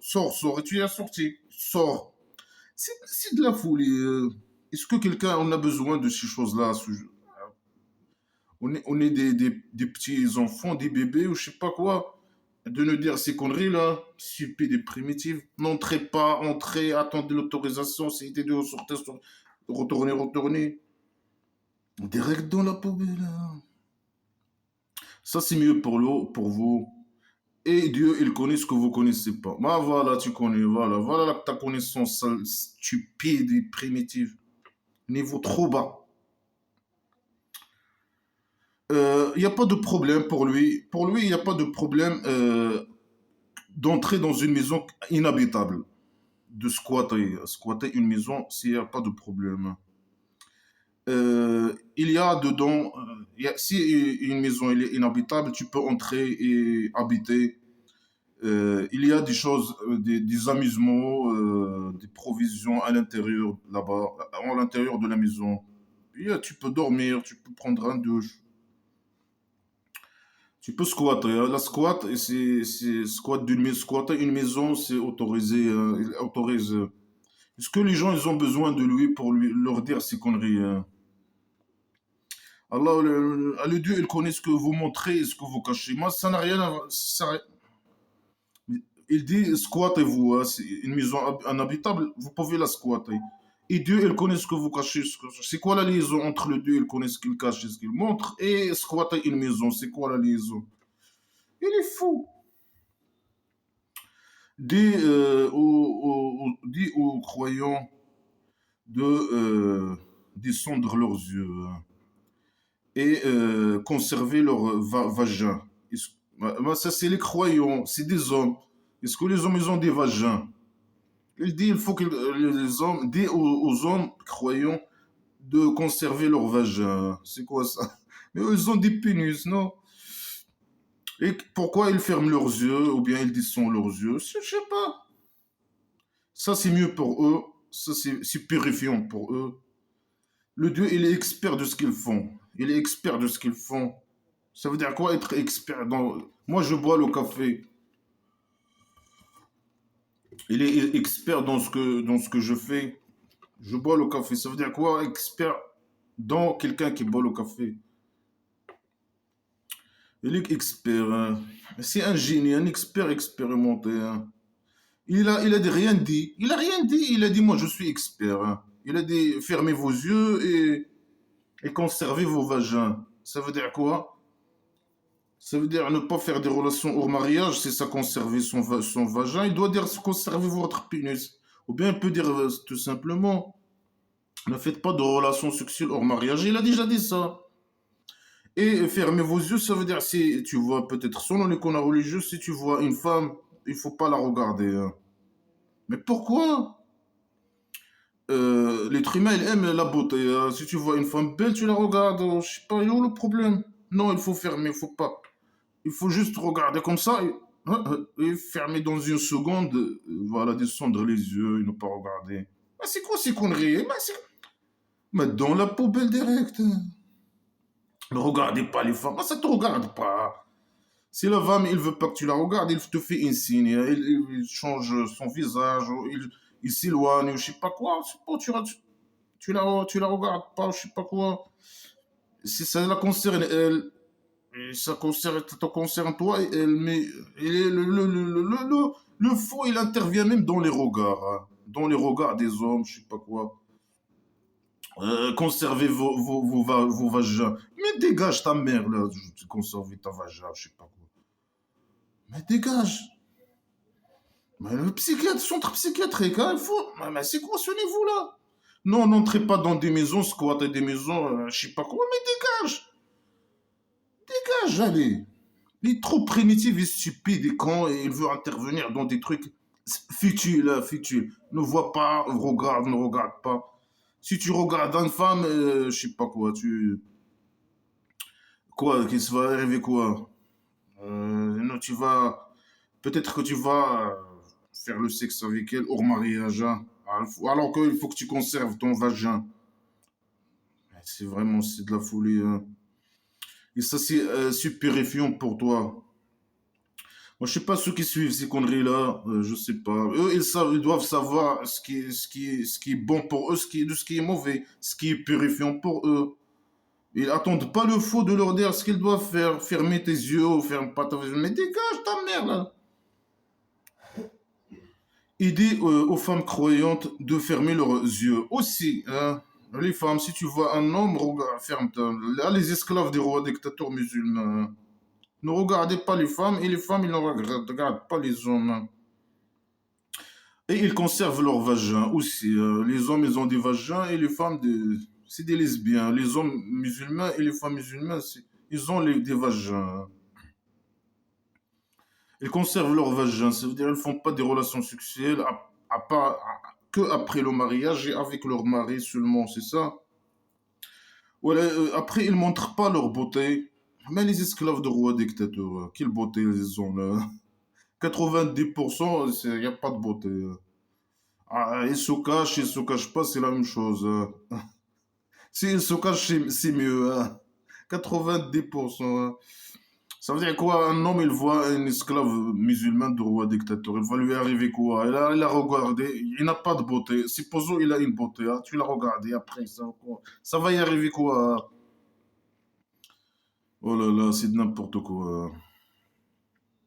sors, sors, et tu es sorti. Sors. C'est de la folie. Est-ce que quelqu'un on a besoin de ces choses-là on est des petits enfants, des bébés ou je sais pas quoi. De nous dire ces conneries-là, stupides et primitives. N'entrez pas, entrez, attendez l'autorisation. Si t'es de sortir, retournez, retournez. Direct dans la poubelle, hein. Ça, c'est mieux pour vous. Et Dieu, il connaît ce que vous connaissez pas. Bah voilà, tu connais, voilà ta connaissance stupide et primitive. Niveau trop bas. Il n'y a pas de problème pour lui. Pour lui, il n'y a pas de problème d'entrer dans une maison inhabitable. De squatter. Squatter une maison, s'il n'y a pas de problème. Il y a dedans, si une maison elle est inhabitable, tu peux entrer et habiter. Il y a des choses, des amusements, des provisions à l'intérieur là-bas, à l'intérieur de la maison. Tu peux dormir, tu peux prendre un douche, tu peux squatter, hein. La squat, squatter une maison, c'est autorisé. Il autorise. Est-ce que les gens ils ont besoin de lui pour leur dire ces conneries, hein? Allah, le Dieu, il connaît ce que vous montrez et ce que vous cachez. Moi, ça n'a rien à voir. Il dit squattez-vous, hein, c'est une maison inhabitable, vous pouvez la squatter. Et Dieu, il connaît ce que vous cachez. C'est quoi la liaison entre le Dieu, il connaît ce qu'il cache et ce qu'il montre, et squatter une maison, c'est quoi la liaison? Il est fou. Dit aux croyants de descendre leurs yeux, hein, et conserver leur vagin. Ça, c'est les croyants, c'est des hommes. Est-ce que les hommes, ils ont des vagins? Il dit il faut que les hommes, dit aux hommes croyants de conserver leur vagin. C'est quoi ça? Mais eux, ils ont des pénis, non? Et pourquoi ils ferment leurs yeux ou bien ils descendent leurs yeux? Je sais pas. Ça, c'est mieux pour eux. Ça, c'est purifiant pour eux. Le Dieu, il est expert de ce qu'ils font. Il est expert de ce qu'ils font. Ça veut dire quoi être expert dans... Moi, je bois le café. Il est expert dans ce que je fais. Je bois le café. Ça veut dire quoi expert dans quelqu'un qui boit le café? Il est expert, hein. C'est un génie, un expert expérimenté, hein. Il a rien dit. Il a rien dit. Il a dit, moi, je suis expert, hein. Il a dit, fermez vos yeux et conservez vos vagins. Ça veut dire quoi? Ça veut dire ne pas faire des relations hors mariage, c'est ça conserver son vagin. Il doit dire conserver votre pénis. Ou bien il peut dire tout simplement ne faites pas de relations sexuelles hors mariage. Il a déjà dit ça. Et fermer vos yeux, ça veut dire si tu vois peut-être selon les canons religieux, si tu vois une femme, il faut pas la regarder, hein. Mais pourquoi? L'être humain, il aime la beauté, hein. Si tu vois une femme belle, tu la regardes. Je sais pas, il est où le problème? Non, il faut fermer, il faut pas. Il faut juste regarder comme ça et fermer dans une seconde. Voilà, descendre les yeux et ne pas regarder. Mais c'est quoi ces conneries? Mais dans la poubelle direct. Ne regardez pas les femmes. Ça te regarde pas. Si la femme, il veut pas que tu la regardes, il te fait un signe. Il change son visage, ou il s'éloigne, ou je sais pas quoi. C'est pas, tu la regardes pas, je sais pas quoi. Si ça la concerne, elle, et ça te concerne toi et elle, mais le faux, il intervient même dans les regards, hein. Dans les regards des hommes, je sais pas quoi. Conservez vos vagins. Mais dégage ta mère, là. Conserver ta vagin, je sais pas quoi. Mais dégage. Mais le psychiatre, centre psychiatrique, hein, il faut. Mais c'est quoi ce niveau-là? Non, n'entrez pas dans des maisons, squattez des maisons, je sais pas quoi, mais dégage. Allez. Il est trop primitif et stupide et con et il veut intervenir dans des trucs futiles, hein, futiles. Ne vois pas, regarde, ne regarde pas. Si tu regardes une femme, je sais pas quoi, quoi, qu'il se va arriver quoi? Non, tu vas, peut-être que tu vas faire le sexe avec elle hors mariage, hein. Alors qu'il faut que tu conserves ton vagin. C'est vraiment, c'est de la folie, hein. Et ça, c'est stupéfiant pour toi. Moi, je sais pas ceux qui suivent ces conneries-là, je sais pas. Eux, ils savent, ils doivent savoir ce qui est bon pour eux, ce qui est mauvais, ce qui est purifiant pour eux. Ils attendent pas le faux de leur dire ce qu'ils doivent faire. Fermer tes yeux ou ferme pas ta vision. Mais dégage ta mère, là. Il dit aux femmes croyantes de fermer leurs yeux. Aussi, hein, les femmes, si tu vois un homme, regarde, ferme ta... Là, les esclaves des rois dictateurs musulmans, hein. Ne regardez pas les femmes et les femmes, ils ne regardent pas les hommes, hein. Et ils conservent leur vagin aussi, hein. Les hommes, ils ont des vagins et les femmes, c'est des lesbiens. Les hommes musulmans et les femmes musulmanes, ils ont des vagins. Ils conservent leur vagin, ça veut dire qu'ils ne font pas des relations sexuelles que après le mariage et avec leur mari seulement, c'est ça. Voilà, après, ils ne montrent pas leur beauté. Mais les esclaves de rois dictateurs, quelle beauté ils ont là. 90%, il n'y a pas de beauté. Ah, ils se cachent pas, c'est la même chose, hein. S'ils se cachent, c'est mieux, hein. 90%, hein. Ça veut dire quoi? Un homme, il voit un esclave musulman de roi dictateur. Il va lui arriver quoi? Il a regardé. Il n'a pas de beauté. Supposons il a une beauté, hein. Tu l'as regardé après. Ça va y arriver quoi? Oh là là, c'est n'importe quoi.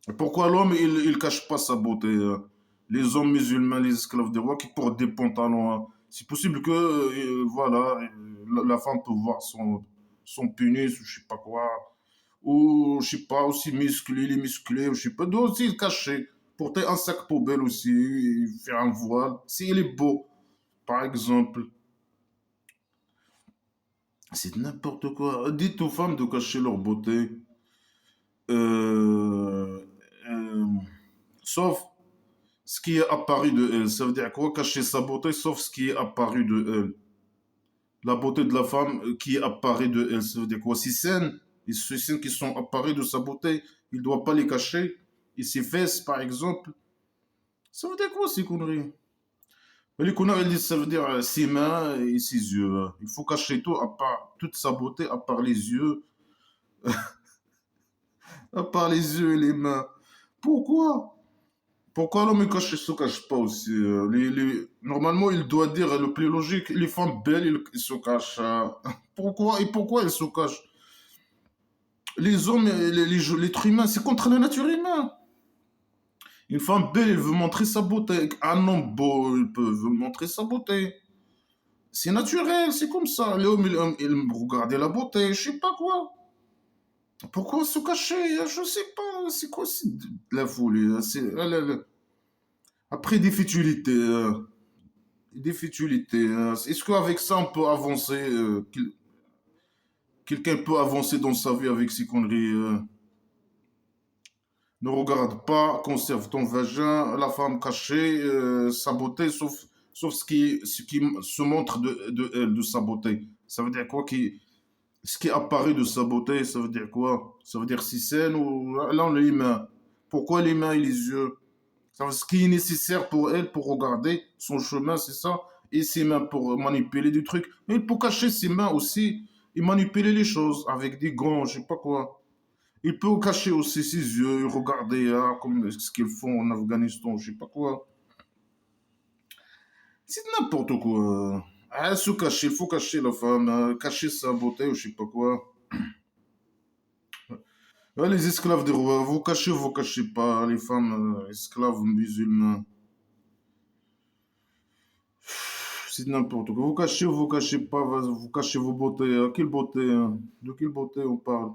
Et pourquoi l'homme, il cache pas sa beauté, hein? Les hommes musulmans, les esclaves des rois qui portent des pantalons, hein. C'est possible que, voilà, la femme peut voir son pénis ou je sais pas quoi. Ou, je sais pas, aussi musclé, il est musclé, ou je sais pas, doit aussi le cacher. Porter un sac poubelle aussi, et faire un voile. S'il est beau, par exemple. C'est n'importe quoi. Dites aux femmes de cacher leur beauté. Euh, euh, sauf ce qui est apparu de elle. Ça veut dire quoi? Cacher sa beauté, sauf ce qui est apparu de elle. La beauté de la femme qui apparaît de elle. Ça veut dire quoi? Ces scènes qui sont apparues de sa beauté, il ne doit pas les cacher. Et ses fesses, par exemple. Ça veut dire quoi ces conneries? Les conneries, elles disent, ça veut dire ses mains et ses yeux, hein. Il faut cacher tout, à part toute sa beauté, à part les yeux, à part les yeux et les mains. Pourquoi? Pourquoi l'homme se cache pas aussi? Normalement, il doit dire le plus logique, les femmes belles, ils se cachent, hein. Pourquoi? Et pourquoi ils se cachent? Les hommes, l'être humain, c'est contre la nature humaine. Une femme belle, elle veut montrer sa beauté. Un homme beau, veut montrer sa beauté. C'est naturel, c'est comme ça. L'homme, il regardait la beauté, je sais pas quoi. Pourquoi se cacher? Je sais pas. C'est quoi la folie, hein? Après, des futilités. Des futilités, hein. Est-ce qu'avec ça, on peut avancer? Quelqu'un peut avancer dans sa vie avec ces conneries? Ne regarde pas, conserve ton vagin, la femme cachée, sa beauté, sauf ce qui se montre de elle, de sa beauté. Ça veut dire quoi ce qui apparaît de sa beauté, ça veut dire quoi? Ça veut dire si scènes ou là on a les mains. Pourquoi les mains et les yeux? Ça veut dire ce qui est nécessaire pour elle pour regarder son chemin, c'est ça? Et ses mains pour manipuler des trucs. Mais pour cacher ses mains aussi et manipuler les choses avec des gants, je sais pas quoi. Il peut cacher aussi ses yeux, regarder hein, comme ce qu'ils font en Afghanistan, je sais pas quoi. C'est n'importe quoi. Ah, se cacher, il faut cacher la femme, hein, cacher sa beauté ou je sais pas quoi. Ah, les esclaves des rois, vous cachez pas, les femmes esclaves musulmans. C'est n'importe quoi. Vous cachez pas, vous cachez vos beautés, hein. Quelle beauté, hein? De quelle beauté on parle?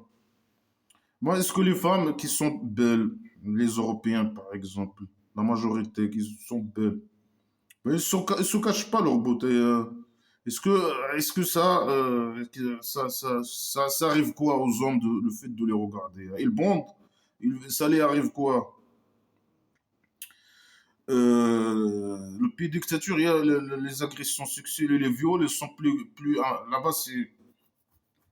Moi, est-ce que les femmes qui sont belles, les Européens par exemple, la majorité qui sont belles, mais ils se cachent pas leur beauté, hein. Est-ce que ça arrive quoi aux hommes le fait de les regarder? Ils bondent, ça les arrive quoi? Le pays dictature, il y a les agressions sexuelles et les viols, ils sont là-bas, il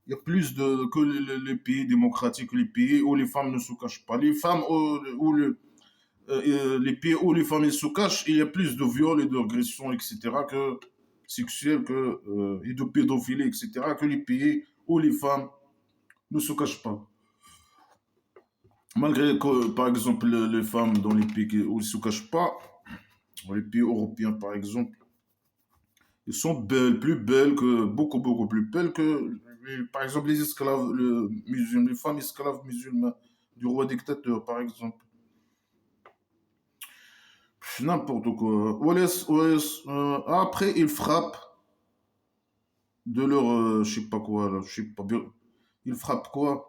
y a plus que les pays démocratiques, les pays où les femmes ne se cachent pas. Les femmes, les pays où les femmes elles se cachent, il y a plus de viols et d'agressions, etc., que sexuelles, et de pédophilie, etc., que les pays où les femmes ne se cachent pas. Malgré que, par exemple, les femmes dans les pays où ils ne se cachent pas, dans les pays européens, par exemple, elles sont belles, plus belles que, beaucoup, beaucoup plus belles que, par exemple, les esclaves, les femmes esclaves musulmanes du roi dictateur, par exemple. N'importe quoi. Après, ils frappent de leur, je sais pas quoi, là, je sais pas bien. Ils frappent quoi?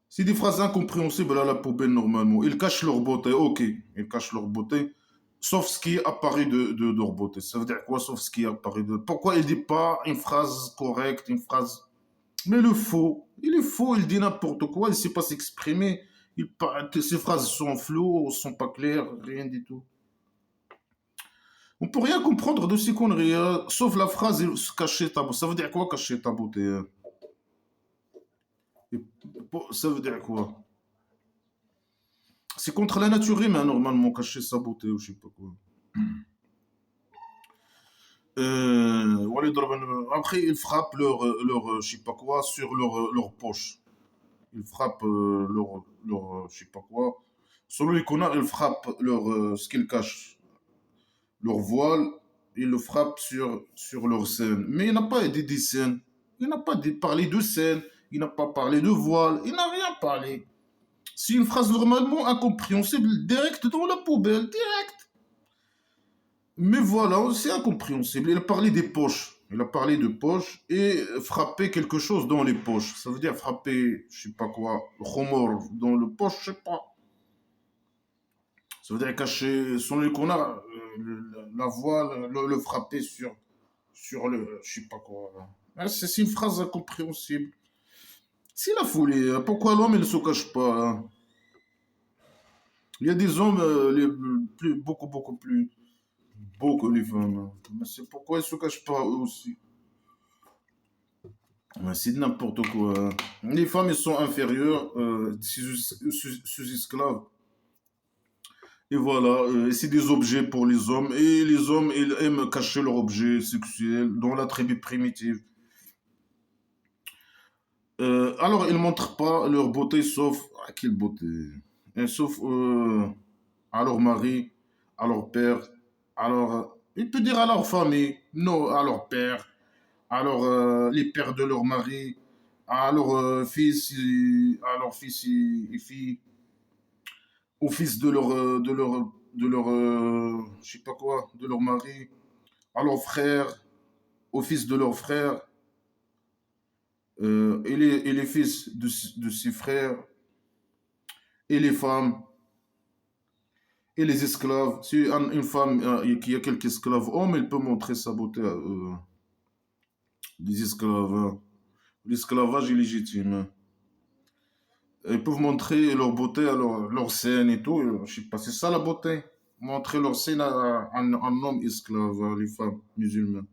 C'est des phrases incompréhensibles à la poubelle normalement. Ils cachent leur beauté, ok. Ils cachent leur beauté. Sauf ce qui apparaît de leur beauté. Ça veut dire quoi, sauf ce qui apparaît de... Pourquoi il dit pas une phrase correcte, une phrase... Mais le faux, il est faux, il dit n'importe quoi, il ne sait pas s'exprimer. Ses phrases sont floues, sont pas claires, rien du tout. On peut rien comprendre de ces conneries, sauf la phrase cacher ta beauté. Ça veut dire quoi cacher ta beauté? Et ça veut dire quoi? C'est contre la nature humaine, normalement, cacher sa beauté ou je sais pas quoi. Après, ils frappent je sais pas quoi sur leur poche. Ils frappent je sais pas quoi. Selon les connards, ils frappent ce qu'ils cachent, leur voile, ils le frappent sur leur scène. Mais il n'a pas dit des scènes. Il n'a pas parlé de scène. Il n'a pas parlé de voile. Il n'a rien parlé. C'est une phrase normalement incompréhensible, direct dans la poubelle, direct. Mais voilà, c'est incompréhensible. Il a parlé des poches. Il a parlé de poches et frapper quelque chose dans les poches. Ça veut dire frapper, je sais pas quoi, remords dans le poche, je sais pas. Ça veut dire cacher son le qu'on a, la voile, le frapper sur le, je sais pas quoi. C'est une phrase incompréhensible. C'est la folie. Pourquoi l'homme, il ne se cache pas, hein? Il y a des hommes beaucoup, beaucoup plus beaux que les femmes, hein. Mais c'est pourquoi ils ne se cachent pas eux aussi. Ouais, c'est n'importe quoi, hein. Les femmes, elles sont inférieures, sous esclaves. Et voilà, c'est des objets pour les hommes. Et les hommes, ils aiment cacher leurs objets sexuels dans la tribu primitive. Alors, ils ne montrent pas leur beauté, sauf... Ah, quelle beauté! Sauf à leur mari, à leur père, il peut dire à leur famille, non, à leur père, les pères de leur mari, à leurs fils, à leurs fils et filles, aux fils je sais pas quoi, de leur mari, à leurs frères, aux fils de leurs frères, et les fils de ses frères, et les femmes, et les esclaves. Si une femme qui a quelques esclaves hommes, elle peut montrer sa beauté à des esclaves, hein. L'esclavage est légitime, hein. Ils peuvent montrer leur beauté à leur scène et tout. Je sais pas, c'est ça la beauté. Montrer leur scène à un homme esclave, hein, les femmes musulmanes.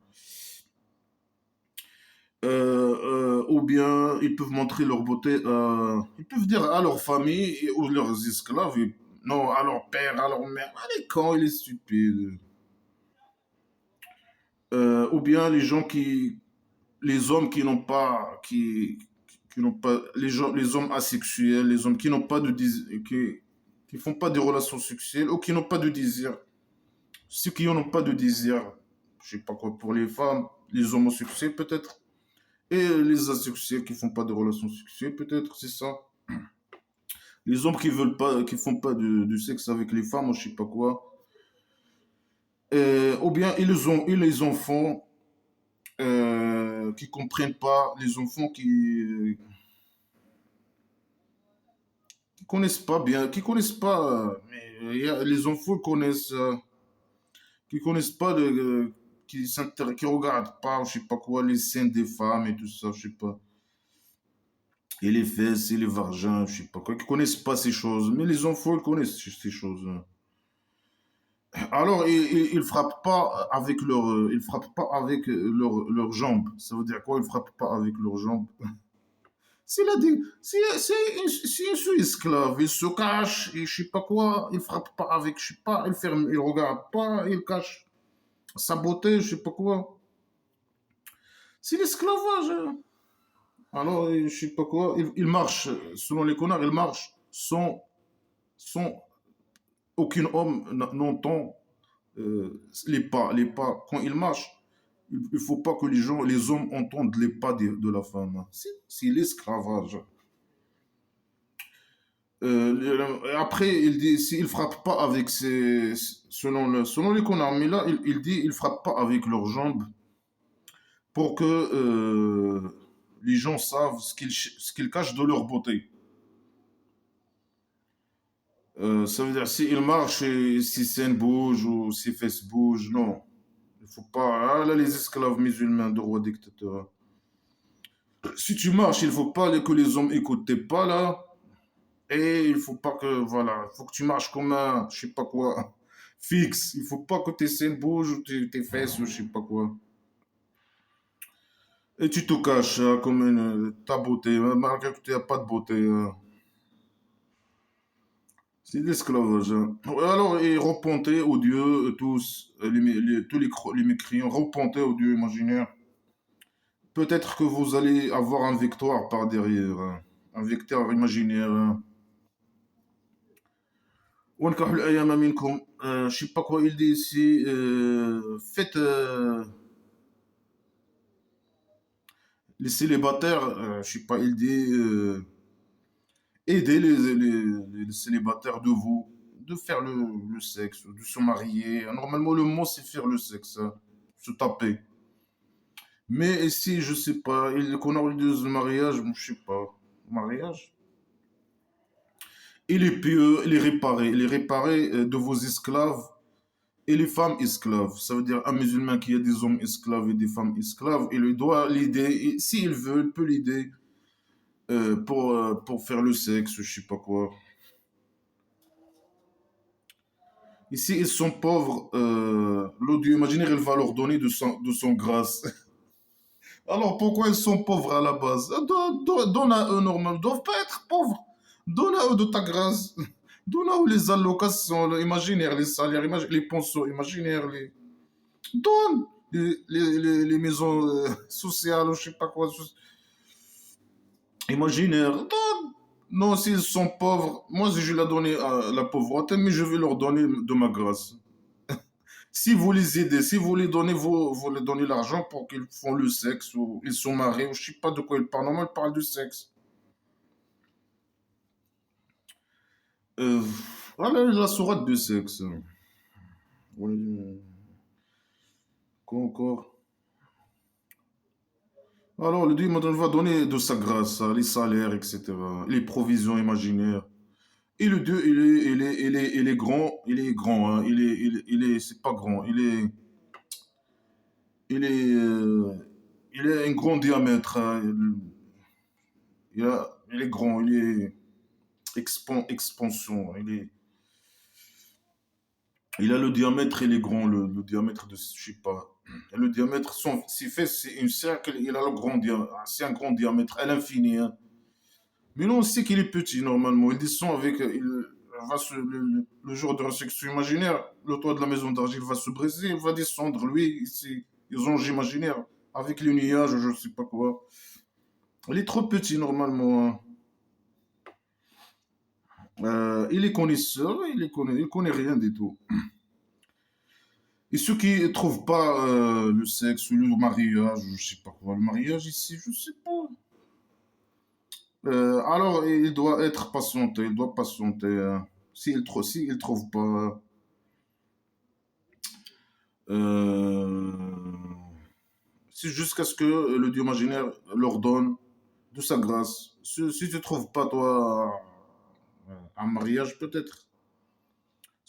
Ou bien ils peuvent montrer leur beauté, ils peuvent dire à leur famille ou leurs esclaves, non, à leur père, à leur mère. Allez, quand il est stupide. Ou bien les hommes qui n'ont pas, les hommes asexuels, les hommes qui n'ont pas qui font pas de relations sexuelles ou qui n'ont pas de désir. Ceux qui n'ont pas de désir, je sais pas quoi, pour les femmes, les homosexuels peut-être, et les asexuels qui font pas de relations sexuelles peut-être, c'est ça. Les hommes qui veulent pas, qui font pas de sexe avec les femmes ou je sais pas quoi. Ou bien ils les enfants qui comprennent pas, les enfants qui connaissent pas bien, qui connaissent pas, mais les enfants qui connaissent pas qui regardent pas, je sais pas quoi, les scènes des femmes et tout ça, je sais pas. Et les fesses et les vagins, je sais pas quoi, qui connaissent pas ces choses. Mais les enfants, ils connaissent ces choses. Alors, ils frappent pas avec ils frappent pas avec leurs jambes. Ça veut dire quoi? Ils frappent pas avec leurs jambes. Si un sous-esclave, il se cache et je sais pas quoi, il frappe pas avec, je sais pas, il ferme, il regarde pas, il cache sa beauté, je sais pas quoi. C'est l'esclavage, hein. Alors, je sais pas quoi, il marche, selon les connards, il marche sans aucun homme n'entend les pas. Quand il marche, il ne faut pas que les hommes entendent les pas de la femme. C'est l'esclavage. Après, il dit, s'ils frappent pas avec selon les connards, mais là, il dit, ils frappent pas avec leurs jambes pour que les gens savent ce qu'ils cachent de leur beauté. Ça veut dire, s'ils marchent et si scènes bougent ou si fesses bougent, non. Il faut pas. Ah, là, les esclaves musulmans de rois dictateurs. Si tu marches, il faut pas que les hommes écoutent tes pas là. Et il faut pas que, voilà, il faut que tu marches comme un, je sais pas quoi, fixe. Il faut pas que tes scènes bougent ou tes fesses ou je sais pas quoi. Et tu te caches comme ta beauté, malgré que tu n'as pas de beauté. C'est de l'esclavage, hein. Ouais, alors, et repentez aux dieux, tous, tous les mécréants, repentez aux dieux imaginaires. Peut-être que vous allez avoir un victoire par derrière, hein. Un victoire imaginaire, hein. وانكحوا الأيام منكم. Je sais pas quoi il dit ici. Faites les célibataires, je sais pas, il dit aider les célibataires de vous, de faire le sexe, de se marier. Normalement, le mot c'est faire le sexe, hein, se taper. Mais ici, je sais pas, qu'on organise le mariage, je sais pas, mariage. Et les pieux, les réparer de vos esclaves et les femmes esclaves. Ça veut dire un musulman qui a des hommes esclaves et des femmes esclaves, il doit l'aider, et s'il veut, il peut l'aider pour faire le sexe, je sais pas quoi. Ici, ils sont pauvres, l'audio imaginaire, il va leur donner de son grâce. Alors pourquoi ils sont pauvres à la base? Donne à eux normal, ils doivent pas être pauvres. Donne à eux de ta grâce. Donne à eux les allocations imaginaires, les salaires, les pensions imaginaires, donne les maisons sociales, je sais pas quoi, imaginaires. Donne. Non, s'ils sont pauvres, moi je vais leur donner la pauvreté, mais je vais leur donner de ma grâce. Si vous les aidez, si vous les donnez, vous les donnez l'argent pour qu'ils font le sexe, ou ils sont mariés, ou je sais pas de quoi ils parlent. Normalement, ils parlent du sexe. Euh, voilà la sourate de sexe. Ouais, quoi encore? Alors, le Dieu maintenant va donner de sa grâce, les salaires, etc., les provisions imaginaires. Et le Dieu, il est grand, hein. C'est pas grand, il est, euh, il a un grand diamètre, hein. Il est grand, il est expansion. Il a le diamètre, il est grand, le diamètre de, je sais pas. Le diamètre, s'il fait, c'est un cercle, il a le grand diamètre, c'est un grand diamètre à l'infini, hein. Mais non, on sait qu'il est petit normalement. Il descend avec, le jour de résection imaginaire, le toit de la maison d'argile va se briser, il va descendre, lui, ici, les anges imaginaires, avec les nuages, je sais pas quoi. Il est trop petit normalement, hein. Il est connaisseur, il connaît rien du tout. Et ceux qui ne trouvent pas le sexe ou le mariage, je sais pas quoi, le mariage ici, je sais pas. Alors il doit être patienté, il doit patienter, hein. S'il trouve pas, euh, c'est jusqu'à ce que le Dieu imaginaire leur donne de sa grâce. Si tu ne trouves pas toi un mariage, peut-être.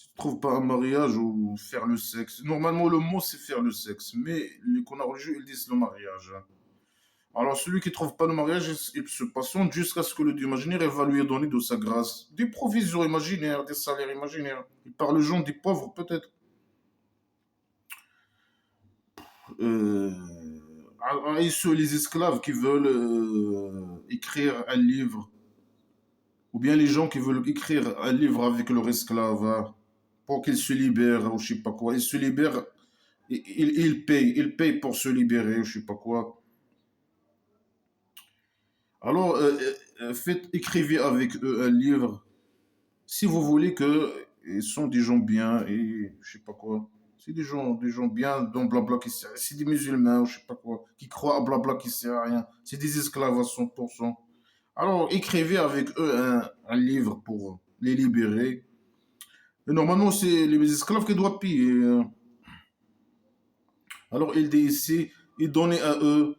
Tu ne trouves pas un mariage ou faire le sexe. Normalement, le mot, c'est faire le sexe. Mais les connards religieux, ils disent le mariage. Alors, celui qui ne trouve pas le mariage, il se patiente jusqu'à ce que le Dieu imaginaire va lui donner de sa grâce. Des provisions imaginaires, des salaires imaginaires. Il parle aux gens des pauvres, peut-être. Euh, et ceux, les esclaves qui veulent écrire un livre, ou bien les gens qui veulent écrire un livre avec leur esclave, hein, pour qu'ils se libèrent, ou je sais pas quoi. Ils se libèrent, ils payent pour se libérer, ou je sais pas quoi. Alors, écrivez avec eux un livre, si vous voulez que ils sont des gens bien, et je sais pas quoi. C'est des gens bien, dont blabla qui sert. C'est des musulmans, ou je sais pas quoi, qui croient à blabla qui sert à rien. C'est des esclaves à 100%. Alors, écrivez avec eux un livre pour les libérer. Et normalement, c'est les esclaves qui doivent payer, hein. Alors, il dit ici, et donnez à eux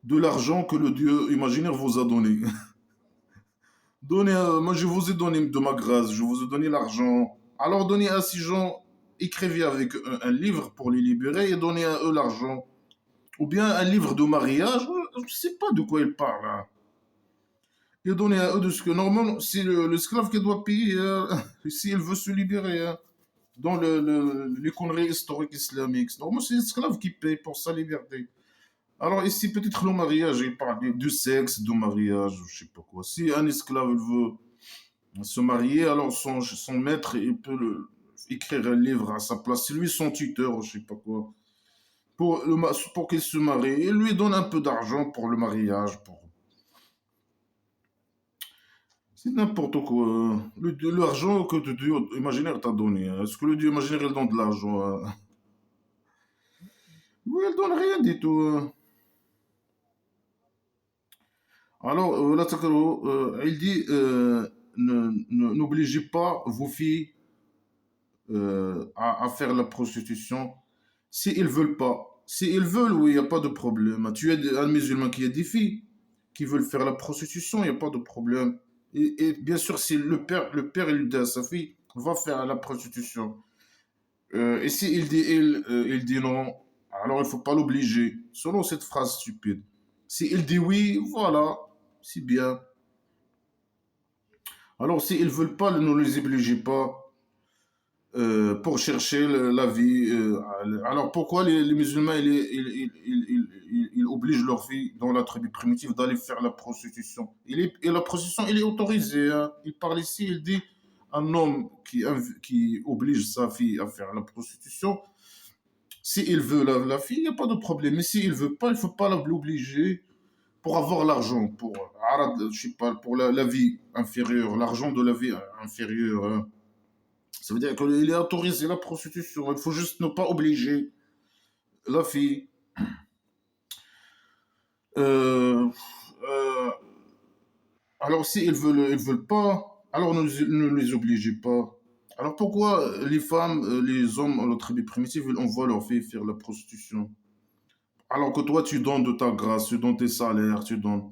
de l'argent que le Dieu imaginaire vous a donné. Donnez à eux, moi je vous ai donné de ma grâce, je vous ai donné l'argent. Alors donnez à ces gens, écrivez avec eux un livre pour les libérer et donnez à eux l'argent. Ou bien un livre de mariage, je ne sais pas de quoi il parle, hein. Et donnez à eux de ce que normalement, c'est l'esclave qui doit payer s'il veut se libérer, hein, dans les conneries historiques islamiques. Normalement, c'est l'esclave qui paye pour sa liberté. Alors ici, peut-être le mariage, il parle du sexe, du mariage, je sais pas quoi. Si un esclave il veut se marier, alors son maître, il peut écrire un livre à sa place. C'est lui son tuteur, je sais pas quoi. Pour qu'il se marie. Il lui donne un peu d'argent pour le mariage. C'est n'importe quoi. L'argent que le Dieu imaginaire t'a donné, hein. Est-ce que le Dieu imaginaire, il donne de l'argent, hein? Oui, il donne rien du tout, hein. Alors, là, il dit, n'obligez pas vos filles à faire la prostitution s'ils veulent pas. S'ils veulent, oui, il n'y a pas de problème. Tu es un musulman qui a des filles qui veulent faire la prostitution, il n'y a pas de problème. Et bien sûr, si le père, il dit à sa fille, va faire la prostitution. Et si il dit non, alors il ne faut pas l'obliger, selon cette phrase stupide. Si il dit oui, voilà, c'est bien. Alors, s'ils ne veulent pas, ne les obligez pas pour chercher la vie. Alors, pourquoi les musulmans ils obligent leurs filles dans la tribu primitive d'aller faire la prostitution? Et la prostitution, il est autorisée, hein. Il parle ici, il dit un homme qui oblige sa fille à faire la prostitution, s'il veut la fille, il n'y a pas de problème. Mais s'il ne veut pas, il ne faut pas l'obliger pour avoir l'argent, je sais pas, pour la vie inférieure, l'argent de la vie inférieure, hein. Ça veut dire qu'il est autorisé la prostitution. Il faut juste ne pas obliger la fille. Euh, euh, alors, si ils veulent pas, alors ne les obligez pas. Alors, pourquoi les femmes, les hommes, en la tribu primitive, ils envoient leurs filles faire la prostitution? Alors que toi, tu donnes de ta grâce, tu donnes tes salaires, tu donnes.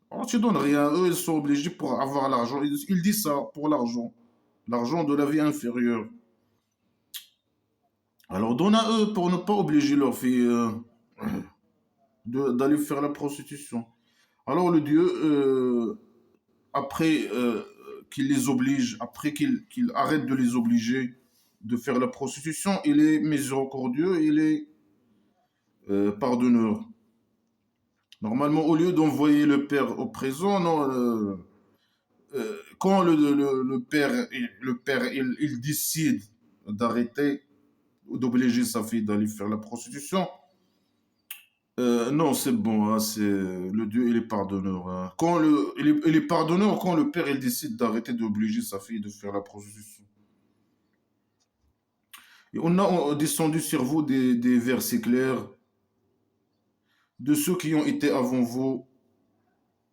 Alors, tu donnes rien. Eux, ils sont obligés pour avoir l'argent. Ils disent ça, pour l'argent. L'argent de la vie inférieure. Alors, donne à eux pour ne pas obliger leurs filles d'aller faire la prostitution. Alors, le Dieu, après qu'il les oblige, après qu'il arrête de les obliger de faire la prostitution, il est miséricordieux, il est pardonneur. Normalement, au lieu d'envoyer le père au présent, non, quand le père il décide d'arrêter ou d'obliger sa fille d'aller faire la prostitution, non, c'est bon, hein, le Dieu, il est pardonneur, hein. Il est pardonneur quand le père il décide d'arrêter d'obliger sa fille de faire la prostitution. Et on a descendu sur vous des versets clairs de ceux qui ont été avant vous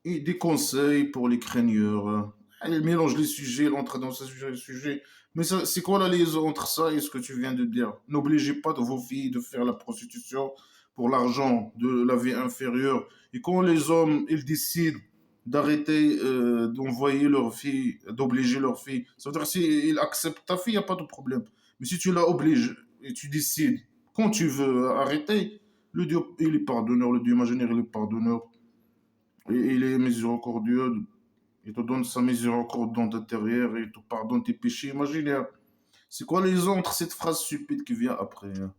et des conseils pour les craigneurs, hein. Elle mélange les sujets, elle entre dans ce sujet. Mais c'est quoi la liaison entre ça et ce que tu viens de dire? N'obligez pas de vos filles de faire la prostitution pour l'argent de la vie inférieure. Et quand les hommes, ils décident d'arrêter d'envoyer leur fille, d'obliger leur fille. Ça veut dire s'il accepte ta fille, il n'y a pas de problème. Mais si tu la obliges et tu décides quand tu veux arrêter, le Dieu, il est pardonneur, le Dieu imaginaire, il est pardonneur. Et il est miséricordieux. Il te donne sa miséricorde dans ta terre, il te pardonne tes péchés imaginaires. C'est quoi les entre cette phrase stupide qui vient après, hein?